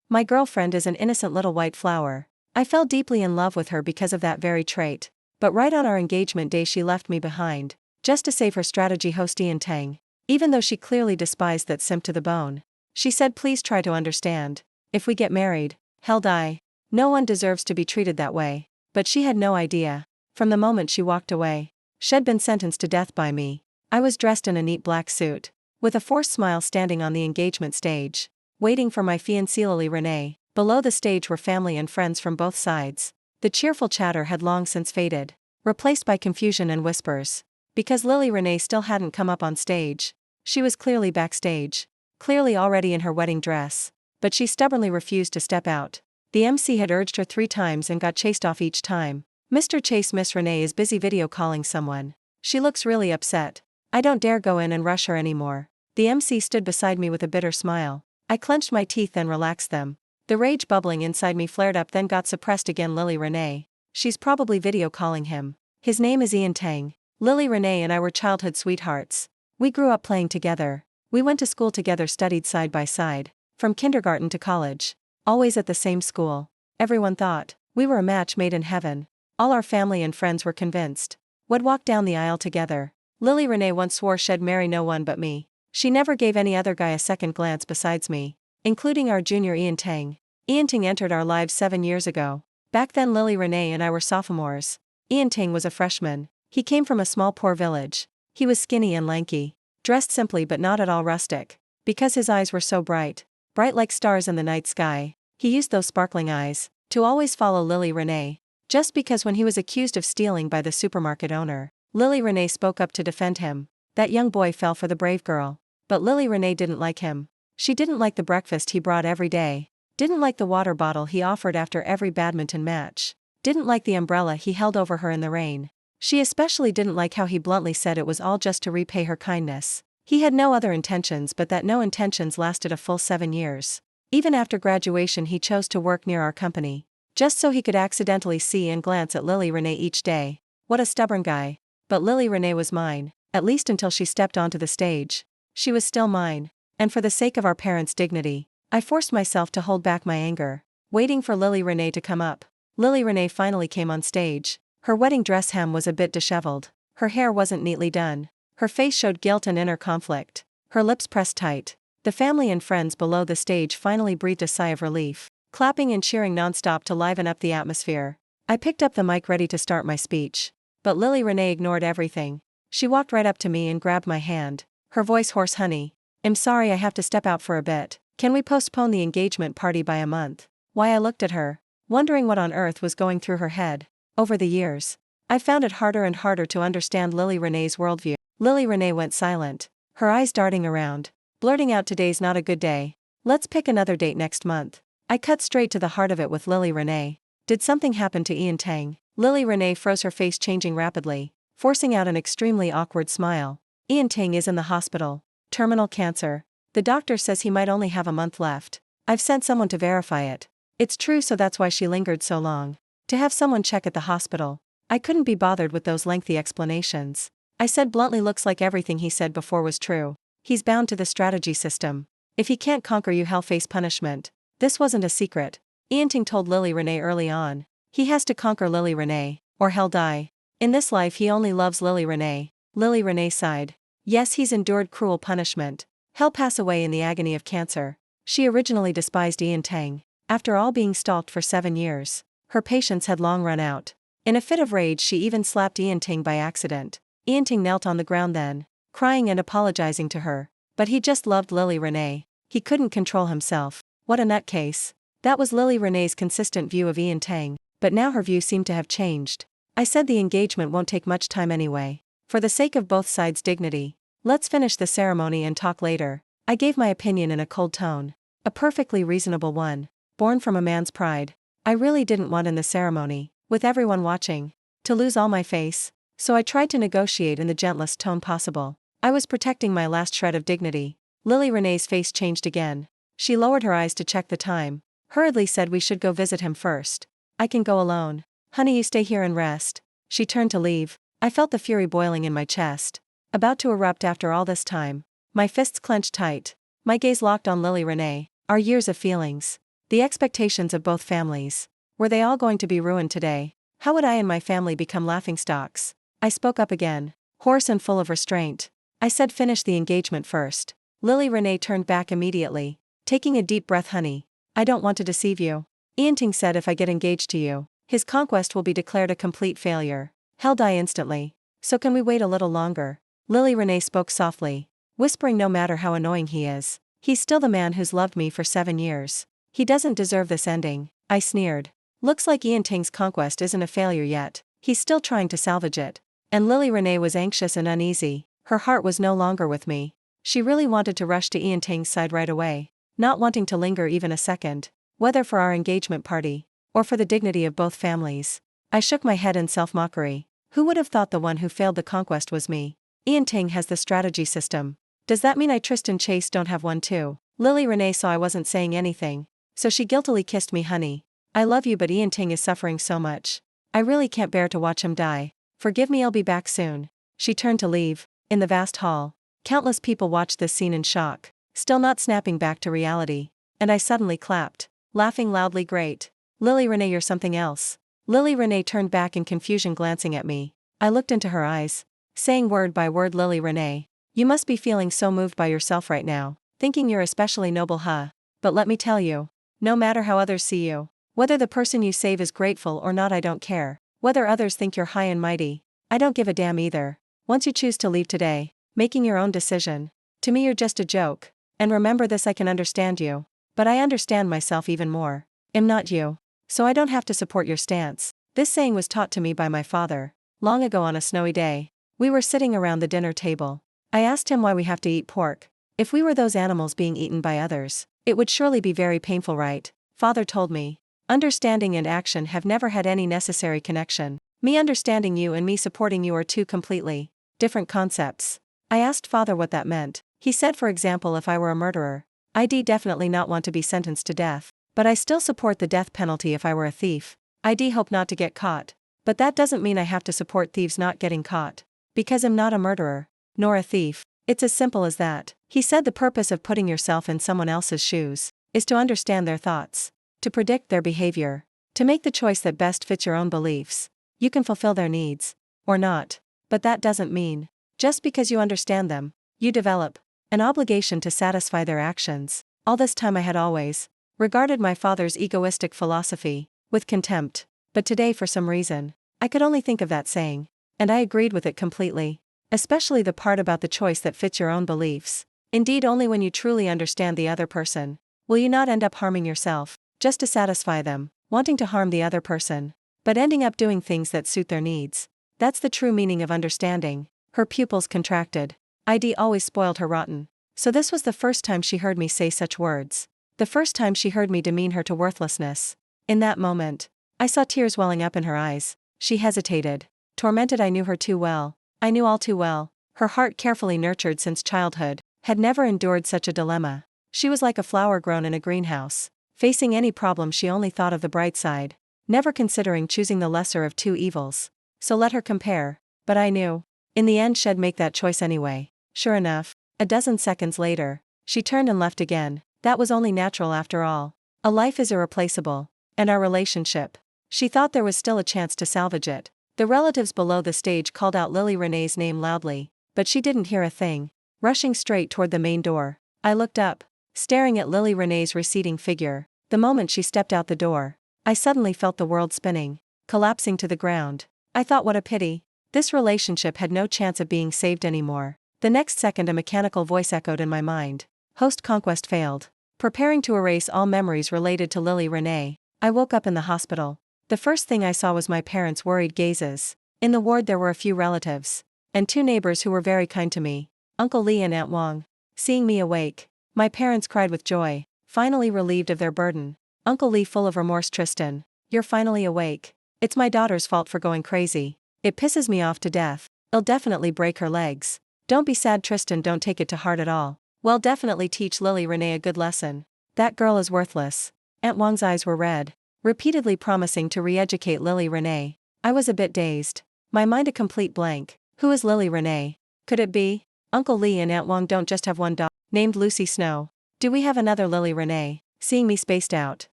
My girlfriend is an innocent little white flower. I fell deeply in love with her because of that very trait. But right on our engagement day she left me behind, just to save her strategy host Ian Tang. Even though she clearly despised that simp to the bone. She said please try to understand. If we get married, hell die. No one deserves to be treated that way. But she had no idea. From the moment she walked away, she'd been sentenced to death by me. I was dressed in a neat black suit, with a forced smile standing on the engagement stage, waiting for my fiancée Lily Renee. Below the stage were family and friends from both sides. The cheerful chatter had long since faded, replaced by confusion and whispers. Because Lily Renee still hadn't come up on stage. She was clearly backstage, clearly already in her wedding dress, but she stubbornly refused to step out. The MC had urged her 3 times and got chased off each time. Mr. Chase, Miss Renee is busy video calling someone. She looks really upset. I don't dare go in and rush her anymore. The MC stood beside me with a bitter smile. I clenched my teeth then relaxed them. The rage bubbling inside me flared up then got suppressed again. Lily Renee. She's probably video calling him. His name is Ian Tang. Lily Renee and I were childhood sweethearts. We grew up playing together. We went to school together, studied side by side, from kindergarten to college. Always at the same school. Everyone thought we were a match made in heaven. All our family and friends were convinced. We'd walk down the aisle together. Lily Renee once swore she'd marry no one but me. She never gave any other guy a second glance besides me, including our junior Ian Tang. Ian Tang entered our lives 7 years ago. Back then Lily Renee and I were sophomores. Ian Tang was a freshman. He came from a small poor village. He was skinny and lanky, dressed simply but not at all rustic. Because his eyes were so bright like stars in the night sky, he used those sparkling eyes to always follow Lily Renee. Just because when he was accused of stealing by the supermarket owner, Lily Renee spoke up to defend him, that young boy fell for the brave girl. But Lily Renee didn't like him. She didn't like the breakfast he brought every day, didn't like the water bottle he offered after every badminton match, didn't like the umbrella he held over her in the rain. She especially didn't like how he bluntly said it was all just to repay her kindness. He had no other intentions, but that no intentions lasted a full 7 years. Even after graduation he chose to work near our company, just so he could accidentally see and glance at Lily Renee each day. What a stubborn guy. But Lily Renee was mine, at least until she stepped onto the stage. She was still mine, and for the sake of our parents' dignity, I forced myself to hold back my anger, waiting for Lily Renee to come up. Lily Renee finally came on stage. Her wedding dress hem was a bit disheveled. Her hair wasn't neatly done. Her face showed guilt and inner conflict. Her lips pressed tight. The family and friends below the stage finally breathed a sigh of relief, clapping and cheering nonstop to liven up the atmosphere. I picked up the mic ready to start my speech. But Lily Renee ignored everything. She walked right up to me and grabbed my hand. Her voice hoarse, "Honey, I'm sorry I have to step out for a bit. Can we postpone the engagement party by a month?" Why, I looked at her, wondering what on earth was going through her head. Over the years, I found it harder and harder to understand Lily Renee's worldview. Lily Renee went silent, her eyes darting around, blurting out, "Today's not a good day. Let's pick another date next month." I cut straight to the heart of it with Lily Renee. Did something happen to Ian Tang? Lily Renee froze, her face changing rapidly, forcing out an extremely awkward smile. "Ian Tang is in the hospital. Terminal cancer. The doctor says he might only have a month left. I've sent someone to verify it. It's true, so that's why she lingered so long. To have someone check at the hospital." I couldn't be bothered with those lengthy explanations. I said bluntly, "Looks like everything he said before was true. He's bound to the strategy system. If he can't conquer you, he'll face punishment." This wasn't a secret. Ian Tang told Lily Renee early on. He has to conquer Lily Renee, or he'll die. In this life he only loves Lily Renee. Lily Renee sighed. Yes, he's endured cruel punishment. He'll pass away in the agony of cancer. She originally despised Ian Tang. After all being stalked for 7 years, her patience had long run out. In a fit of rage she even slapped Ian Tang by accident. Ian Tang knelt on the ground then, crying and apologizing to her. But he just loved Lily Renee. He couldn't control himself. What a nutcase. That was Lily Renee's consistent view of Ian Tang, but now her view seemed to have changed. I said the engagement won't take much time anyway. For the sake of both sides' dignity, let's finish the ceremony and talk later. I gave my opinion in a cold tone. A perfectly reasonable one, born from a man's pride. I really didn't want in the ceremony, with everyone watching, to lose all my face, so I tried to negotiate in the gentlest tone possible. I was protecting my last shred of dignity. Lily Renee's face changed again. She lowered her eyes to check the time, hurriedly said we should go visit him first. "I can go alone. Honey, you stay here and rest." She turned to leave. I felt the fury boiling in my chest, about to erupt after all this time. My fists clenched tight, my gaze locked on Lily Renee. Our years of feelings, The expectations of both families. Were they all going to be ruined today? How would I and my family become laughingstocks? I spoke up again, hoarse and full of restraint. I said finish the engagement first. Lily Renee turned back immediately, taking a deep breath. Honey, I don't want to deceive you. Ian Ting said if I get engaged to you, his conquest will be declared a complete failure. He'll die instantly. So can we wait a little longer? Lily Renee spoke softly, whispering no matter how annoying he is, he's still the man who's loved me for 7 years. He doesn't deserve this ending. I sneered. Looks like Ian Ting's conquest isn't a failure yet. He's still trying to salvage it. And Lily Renee was anxious and uneasy. Her heart was no longer with me. She really wanted to rush to Ian Ting's side right away, not wanting to linger even a second, whether for our engagement party, or for the dignity of both families. I shook my head in self-mockery. Who would have thought the one who failed the conquest was me? Ian Ting has the strategy system. Does that mean I Tristan Chase don't have one too? Lily Renee saw I wasn't saying anything, so she guiltily kissed me. Honey, I love you but Ian Ting is suffering so much. I really can't bear to watch him die. Forgive me, I'll be back soon. She turned to leave. In the vast hall, countless people watched this scene in shock, still not snapping back to reality. And I suddenly clapped, laughing loudly. Great. Lily Renee, you're something else. Lily Renee turned back in confusion, glancing at me. I looked into her eyes, saying word by word, Lily Renee, you must be feeling so moved by yourself right now, thinking you're especially noble, huh? But let me tell you, no matter how others see you, whether the person you save is grateful or not, I don't care. Whether others think you're high and mighty, I don't give a damn either. Once you choose to leave today, making your own decision, to me you're just a joke. And remember this, I can understand you, but I understand myself even more. I'm not you, so I don't have to support your stance. This saying was taught to me by my father, long ago on a snowy day. We were sitting around the dinner table. I asked him why we have to eat pork. If we were those animals being eaten by others, it would surely be very painful, right? Father told me. Understanding and action have never had any necessary connection. Me understanding you and me supporting you are two completely different concepts. I asked Father what that meant. He said, for example, if I were a murderer, I'd definitely not want to be sentenced to death, but I still support the death penalty. If I were a thief, I'd hope not to get caught. But that doesn't mean I have to support thieves not getting caught, because I'm not a murderer, nor a thief. It's as simple as that. He said the purpose of putting yourself in someone else's shoes is to understand their thoughts, to predict their behavior, to make the choice that best fits your own beliefs. You can fulfill their needs, or not, but that doesn't mean, just because you understand them, you develop an obligation to satisfy their actions. All this time I had always regarded my father's egoistic philosophy with contempt, but today for some reason, I could only think of that saying, and I agreed with it completely, especially the part about the choice that fits your own beliefs. Indeed, only when you truly understand the other person will you not end up harming yourself, just to satisfy them, wanting to harm the other person, but ending up doing things that suit their needs. That's the true meaning of understanding. Her pupils contracted. I'd always spoiled her rotten. So this was the first time she heard me say such words. The first time she heard me demean her to worthlessness. In that moment, I saw tears welling up in her eyes. She hesitated. Tormented, I knew her too well. I knew all too well. Her heart, carefully nurtured since childhood, had never endured such a dilemma. She was like a flower grown in a greenhouse. Facing any problem, she only thought of the bright side, never considering choosing the lesser of two evils. So let her compare. But I knew, in the end, she'd make that choice anyway. Sure enough, a dozen seconds later, she turned and left again. That was only natural after all. A life is irreplaceable, and our relationship. She thought there was still a chance to salvage it. The relatives below the stage called out Lily Renee's name loudly, but she didn't hear a thing. Rushing straight toward the main door, I looked up, staring at Lily Renee's receding figure. The moment she stepped out the door, I suddenly felt the world spinning, collapsing to the ground. I thought, what a pity. This relationship had no chance of being saved anymore. The next second, a mechanical voice echoed in my mind. Host conquest failed. Preparing to erase all memories related to Lily Renee, I woke up in the hospital. The first thing I saw was my parents' worried gazes. In the ward there were a few relatives, and 2 neighbors who were very kind to me, Uncle Lee and Aunt Wong. Seeing me awake, my parents cried with joy, finally relieved of their burden. Uncle Lee, full of remorse, Tristan, you're finally awake. It's my daughter's fault for going crazy. It pisses me off to death. It'll definitely break her legs. Don't be sad, Tristan, don't take it to heart at all. Well, definitely teach Lily Renee a good lesson. That girl is worthless. Aunt Wong's eyes were red, repeatedly promising to re-educate Lily Renee. I was a bit dazed, my mind a complete blank. Who is Lily Renee? Could it be? Uncle Lee and Aunt Wong don't just have one daughter, named Lucy Snow. Do we have another Lily Renee? Seeing me spaced out,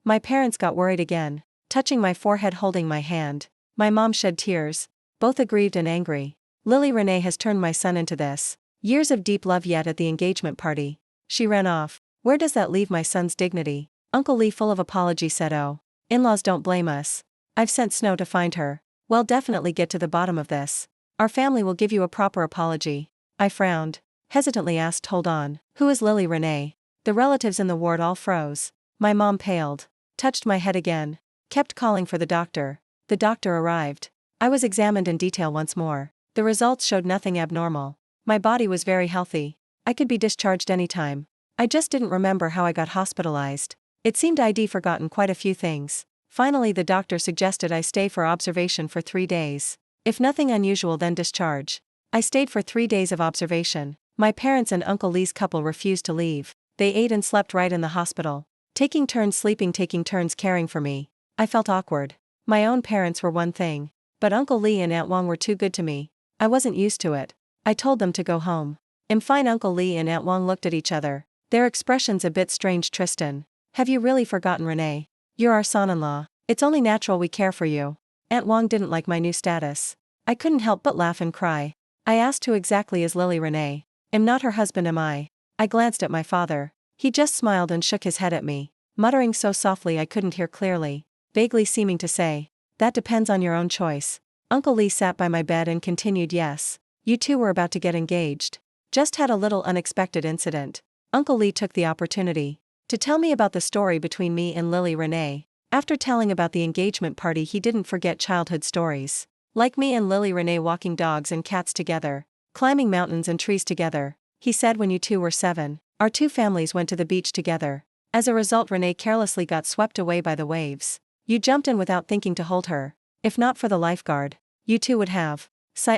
My parents got worried again, touching my forehead, holding my hand. My mom shed tears, both aggrieved and angry. Lily Renee has turned my son into this. Years of deep love yet at the engagement party. She ran off. Where does that leave my son's dignity? Uncle Lee, full of apology, said, "Oh, in-laws don't blame us. I've sent Snow to find her. We'll definitely get to the bottom of this. Our family will give you a proper apology." I frowned, hesitantly asked, "Hold on, who is Lily Renee?" The relatives in the ward all froze. My mom paled, touched my head again, kept calling for the doctor. The doctor arrived. I was examined in detail once more. The results showed nothing abnormal. My body was very healthy. I could be discharged anytime. I just didn't remember how I got hospitalized. It seemed I'd forgotten quite a few things. Finally, the doctor suggested I stay for observation for 3 days. If nothing unusual, then discharge. I stayed for 3 days of observation. My parents and Uncle Lee's couple refused to leave. They ate and slept right in the hospital, taking turns sleeping, taking turns caring for me. I felt awkward. My own parents were one thing, but Uncle Lee and Aunt Wong were too good to me. I wasn't used to it. I told them to go home. "I'm fine." Uncle Lee and Aunt Wong looked at each other, their expressions a bit strange. "Tristan, have you really forgotten Renee? You're our son-in-law. It's only natural we care for you." Aunt Wong didn't like my new status. I couldn't help but laugh and cry. I asked, "Who exactly is Lily Renee? I'm not her husband, am I?" I glanced at my father. He just smiled and shook his head at me, muttering so softly I couldn't hear clearly, vaguely seeming to say, "That depends on your own choice." Uncle Lee sat by my bed and continued, "Yes, you two were about to get engaged. Just had a little unexpected incident." Uncle Lee took the opportunity to tell me about the story between me and Lily Renee. After telling about the engagement party, he didn't forget childhood stories. Like me and Lily Renee walking dogs and cats together, climbing mountains and trees together. He said, "When you two were 7, our two families went to the beach together. As a result, Renee carelessly got swept away by the waves. You jumped in without thinking to hold her. If not for the lifeguard, you two would have."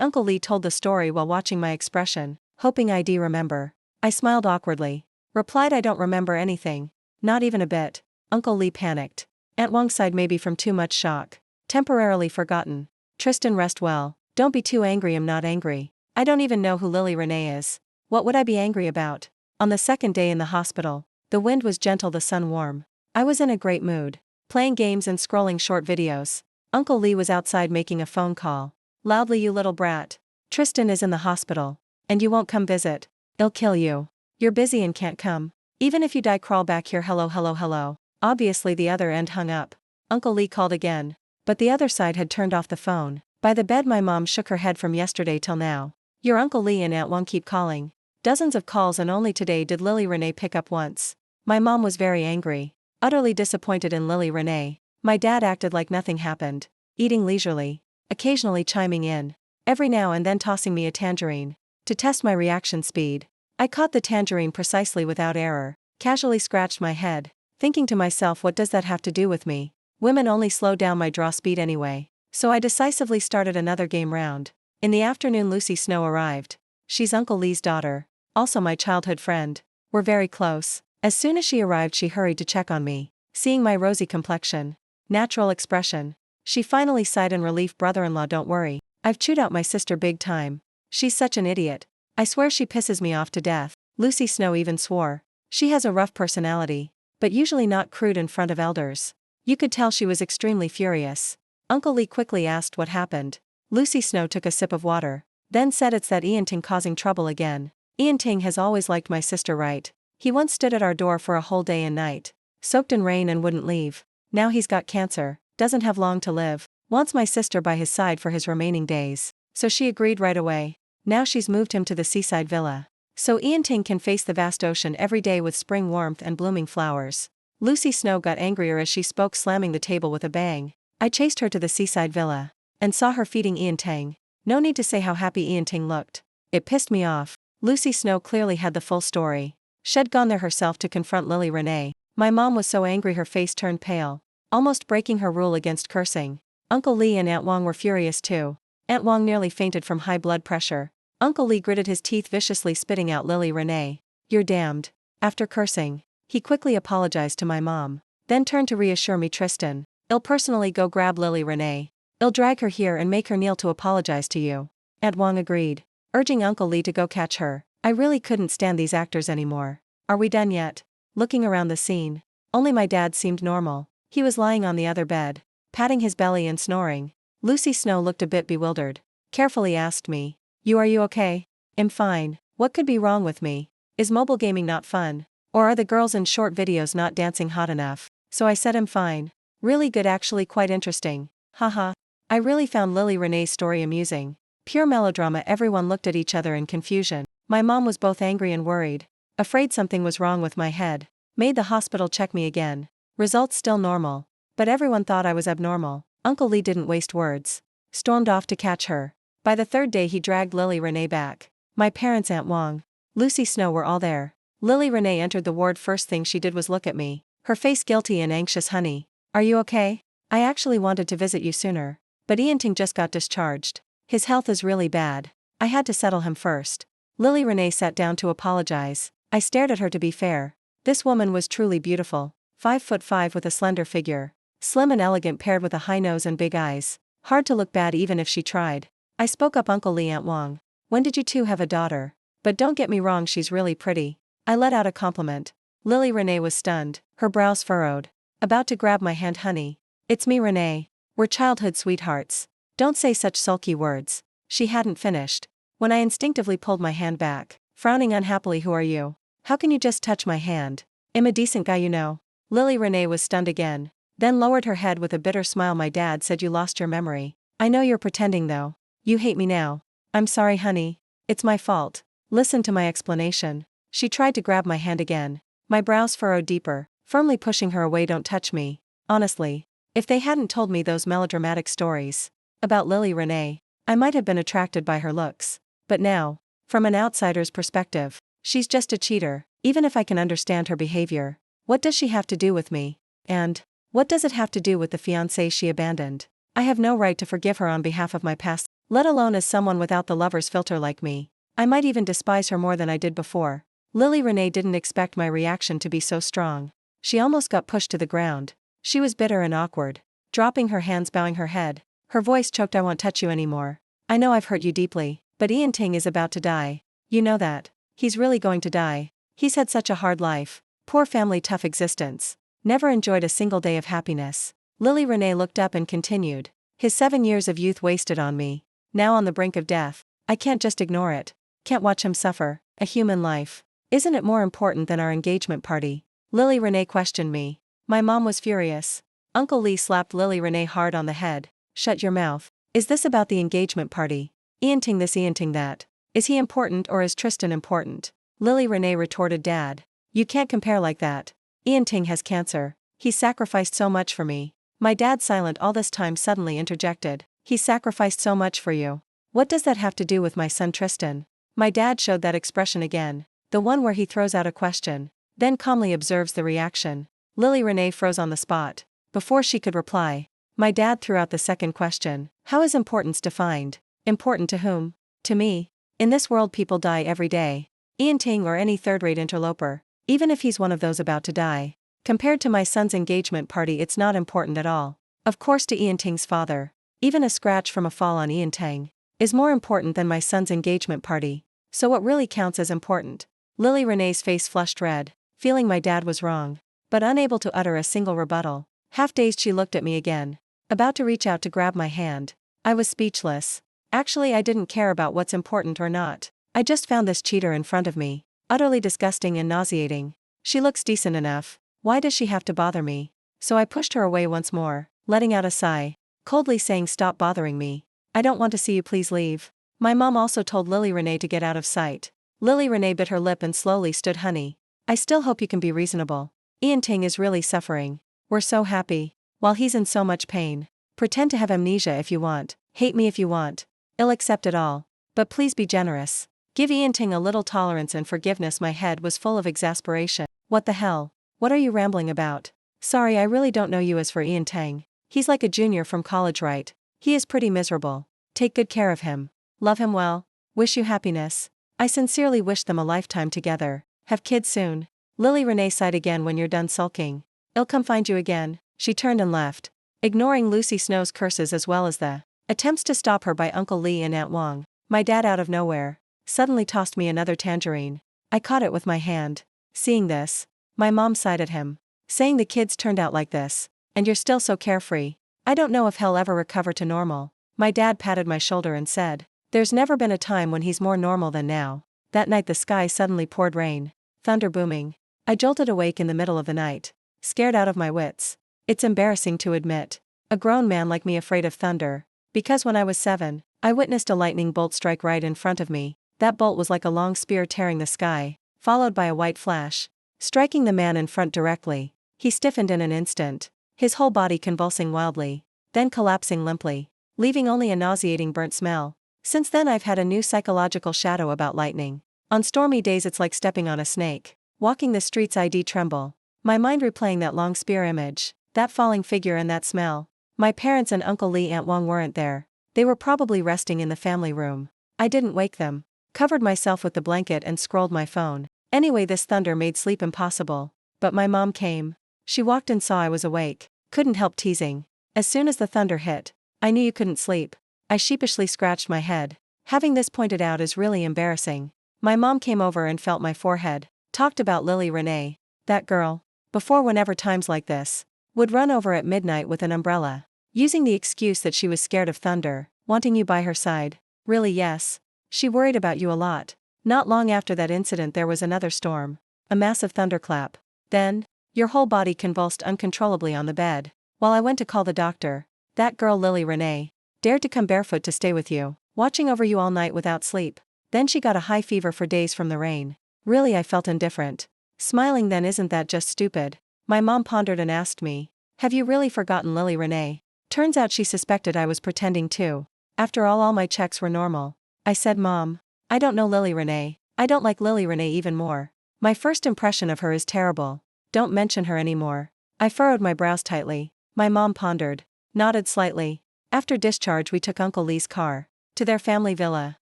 Uncle Lee told the story while watching my expression, hoping I'd remember. I smiled awkwardly, replied, "I don't remember anything. Not even a bit." Uncle Lee panicked. Aunt Wong sighed, maybe from too much shock. "Temporarily forgotten. Tristan, rest well. Don't be too angry." "I'm not angry. I don't even know who Lily Renee is. What would I be angry about?" On the second day in the hospital, the wind was gentle, the sun warm. I was in a great mood, playing games and scrolling short videos. Uncle Lee was outside making a phone call. Loudly, "You little brat. Tristan is in the hospital. And you won't come visit. It'll kill you. You're busy and can't come. Even if you die, crawl back here. Hello, hello, hello." Obviously the other end hung up. Uncle Lee called again, but the other side had turned off the phone. By the bed, my mom shook her head. "From yesterday till now, your Uncle Lee and Aunt Wong keep calling. Dozens of calls, and only today did Lily Renee pick up once." My mom was very angry, utterly disappointed in Lily Renee. My dad acted like nothing happened, eating leisurely, occasionally chiming in, every now and then tossing me a tangerine to test my reaction speed. I caught the tangerine precisely without error, casually scratched my head, thinking to myself, what does that have to do with me? Women only slow down my draw speed anyway. So I decisively started another game round. In the afternoon, Lucy Snow arrived. She's Uncle Lee's daughter, also my childhood friend. We're very close. As soon as she arrived, she hurried to check on me. Seeing my rosy complexion, natural expression, she finally sighed in relief. "Brother-in-law, don't worry. I've chewed out my sister big time. She's such an idiot. I swear she pisses me off to death." Lucy Snow even swore. She has a rough personality, but usually not crude in front of elders. You could tell she was extremely furious. Uncle Lee quickly asked what happened. Lucy Snow took a sip of water, then said, "It's that Ian Ting causing trouble again. Ian Ting has always liked my sister, right? He once stood at our door for a whole day and night, soaked in rain, and wouldn't leave. Now he's got cancer, doesn't have long to live, wants my sister by his side for his remaining days. So she agreed right away. Now she's moved him to the seaside villa, so Ian Ting can face the vast ocean every day with spring warmth and blooming flowers." Lucy Snow got angrier as she spoke, slamming the table with a bang. I chased her to the seaside villa, and saw her feeding Ian Ting. No need to say how happy Ian Ting looked. It pissed me off. Lucy Snow clearly had the full story. She'd gone there herself to confront Lily Renee. My mom was so angry her face turned pale, almost breaking her rule against cursing. Uncle Lee and Aunt Wong were furious too. Aunt Wong nearly fainted from high blood pressure. Uncle Lee gritted his teeth viciously, spitting out Lily Renee. "You're damned." After cursing, he quickly apologized to my mom, then turned to reassure me, "Tristan, I'll personally go grab Lily Renee. I'll drag her here and make her kneel to apologize to you." Aunt Wong agreed, urging Uncle Lee to go catch her. I really couldn't stand these actors anymore. "Are we done yet?" Looking around the scene, only my dad seemed normal. He was lying on the other bed, patting his belly and snoring. Lucy Snow looked a bit bewildered. Carefully asked me, Are you okay? I'm fine. What could be wrong with me? Is mobile gaming not fun? Or are the girls in short videos not dancing hot enough? So I said I'm fine. Really good, actually quite interesting. Haha. I really found Lily Renee's story amusing. Pure melodrama. Everyone looked at each other in confusion. My mom was both angry and worried. Afraid something was wrong with my head. Made the hospital check me again. Results still normal. But everyone thought I was abnormal. Uncle Lee didn't waste words. Stormed off to catch her. By the third day he dragged Lily Renee back. My parents, Aunt Wong, Lucy Snow were all there. Lily Renee entered the ward. First thing she did was look at me. Her face guilty and anxious. Honey, are you okay? I actually wanted to visit you sooner. But Ian Ting just got discharged. His health is really bad. I had to settle him first. Lily Renee sat down to apologize. I stared at her. To be fair, this woman was truly beautiful. 5'5" with a slender figure. Slim and elegant paired with a high nose and big eyes. Hard to look bad even if she tried. I spoke up. Uncle Lee, Aunt Wong, when did you two have a daughter? But don't get me wrong, she's really pretty. I let out a compliment. Lily Renee was stunned, her brows furrowed. About to grab my hand. Honey, it's me, Renee. We're childhood sweethearts. Don't say such sulky words. She hadn't finished when I instinctively pulled my hand back, frowning unhappily. Who are you? How can you just touch my hand? I'm a decent guy, you know. Lily Renee was stunned again, then lowered her head with a bitter smile. My dad said you lost your memory. I know you're pretending though. You hate me now. I'm sorry, honey. It's my fault. Listen to my explanation. She tried to grab my hand again. My brows furrowed deeper, firmly pushing her away. Don't touch me. Honestly, if they hadn't told me those melodramatic stories about Lily Renee, I might have been attracted by her looks. But now, from an outsider's perspective, she's just a cheater. Even if I can understand her behavior, what does she have to do with me? And what does it have to do with the fiancé she abandoned? I have no right to forgive her on behalf of my past, let alone as someone without the lover's filter like me. I might even despise her more than I did before. Lily Renee didn't expect my reaction to be so strong. She almost got pushed to the ground. She was bitter and awkward, dropping her hands, bowing her head. Her voice choked. I won't touch you anymore. I know I've hurt you deeply, but Ian Ting is about to die. You know that. He's really going to die. He's had such a hard life. Poor family, tough existence. Never enjoyed a single day of happiness. Lily Renee looked up and continued. His 7 years of youth wasted on me. Now on the brink of death. I can't just ignore it. Can't watch him suffer. A human life. Isn't it more important than our engagement party? Lily Renee questioned me. My mom was furious. Uncle Lee slapped Lily Renee hard on the head. Shut your mouth. Is this about the engagement party? Ian Ting this, Ian Ting that. Is he important or is Tristan important? Lily Renee retorted. Dad, you can't compare like that. Ian Ting has cancer. He sacrificed so much for me. My dad, silent all this time, suddenly interjected. He sacrificed so much for you. What does that have to do with my son Tristan? My dad showed that expression again. The one where he throws out a question, then calmly observes the reaction. Lily Renee froze on the spot. Before she could reply, my dad threw out the second question. How is importance defined? Important to whom? To me. In this world people die every day. Ian Ting or any third-rate interloper, even if he's one of those about to die. Compared to my son's engagement party, it's not important at all. Of course, to Ian Ting's father, even a scratch from a fall on Ian Ting is more important than my son's engagement party. So what really counts as important? Lily Renee's face flushed red, feeling my dad was wrong, but unable to utter a single rebuttal. Half dazed, she looked at me again, about to reach out to grab my hand. I was speechless. Actually, I didn't care about what's important or not. I just found this cheater in front of me utterly disgusting and nauseating. She looks decent enough. Why does she have to bother me? So I pushed her away once more, letting out a sigh, coldly saying, stop bothering me. I don't want to see you, please leave. My mom also told Lily Renee to get out of sight. Lily Renee bit her lip and slowly stood. Honey, I still hope you can be reasonable. Ian Ting is really suffering. We're so happy, while he's in so much pain. Pretend to have amnesia if you want, hate me if you want. I'll accept it all. But please be generous. Give Ian Ting a little tolerance and forgiveness. My head was full of exasperation. What the hell? What are you rambling about? Sorry, I really don't know you. As for Ian Ting, he's like a junior from college, right? He is pretty miserable. Take good care of him. Love him well. Wish you happiness. I sincerely wish them a lifetime together. Have kids soon. Lily Renee sighed again. When you're done sulking, I'll come find you again. She turned and left, ignoring Lucy Snow's curses as well as the attempts to stop her by Uncle Lee and Aunt Wong. My dad, out of nowhere, suddenly tossed me another tangerine. I caught it with my hand. Seeing this, my mom sighed at him, saying the kids turned out like this. And you're still so carefree. I don't know if he'll ever recover to normal. My dad patted my shoulder and said, there's never been a time when he's more normal than now. That night the sky suddenly poured rain. Thunder booming. I jolted awake in the middle of the night. Scared out of my wits. It's embarrassing to admit. A grown man like me afraid of thunder. Because when I was 7, I witnessed a lightning bolt strike right in front of me. That bolt was like a long spear tearing the sky, followed by a white flash, striking the man in front directly. He stiffened in an instant, his whole body convulsing wildly, then collapsing limply, leaving only a nauseating burnt smell. Since then I've had a new psychological shadow about lightning. On stormy days it's like stepping on a snake. Walking the streets I'd tremble. My mind replaying that long spear image, that falling figure and that smell. My parents and Uncle Lee Aunt Wong weren't there. They were probably resting in the family room. I didn't wake them. Covered myself with the blanket and scrolled my phone. Anyway, this thunder made sleep impossible. But my mom came. She walked and saw I was awake. Couldn't help teasing. As soon as the thunder hit, I knew you couldn't sleep. I sheepishly scratched my head. Having this pointed out is really embarrassing. My mom came over and felt my forehead. Talked about Lily Renee. That girl. Before, whenever times like this, would run over at midnight with an umbrella, using the excuse that she was scared of thunder, wanting you by her side. Really, yes. She worried about you a lot. Not long after that incident there was another storm. A massive thunderclap. Then, your whole body convulsed uncontrollably on the bed. While I went to call the doctor, that girl Lily Renee dared to come barefoot to stay with you, watching over you all night without sleep. Then she got a high fever for days from the rain. Really, I felt indifferent. Smiling then, isn't that just stupid? My mom pondered and asked me, have you really forgotten Lily Renee? Turns out she suspected I was pretending too. After all my checks were normal. I said, Mom, I don't know Lily Renee. I don't like Lily Renee even more. My first impression of her is terrible. Don't mention her anymore. I furrowed my brows tightly. My mom pondered, nodded slightly. After discharge we took Uncle Lee's car to their family villa.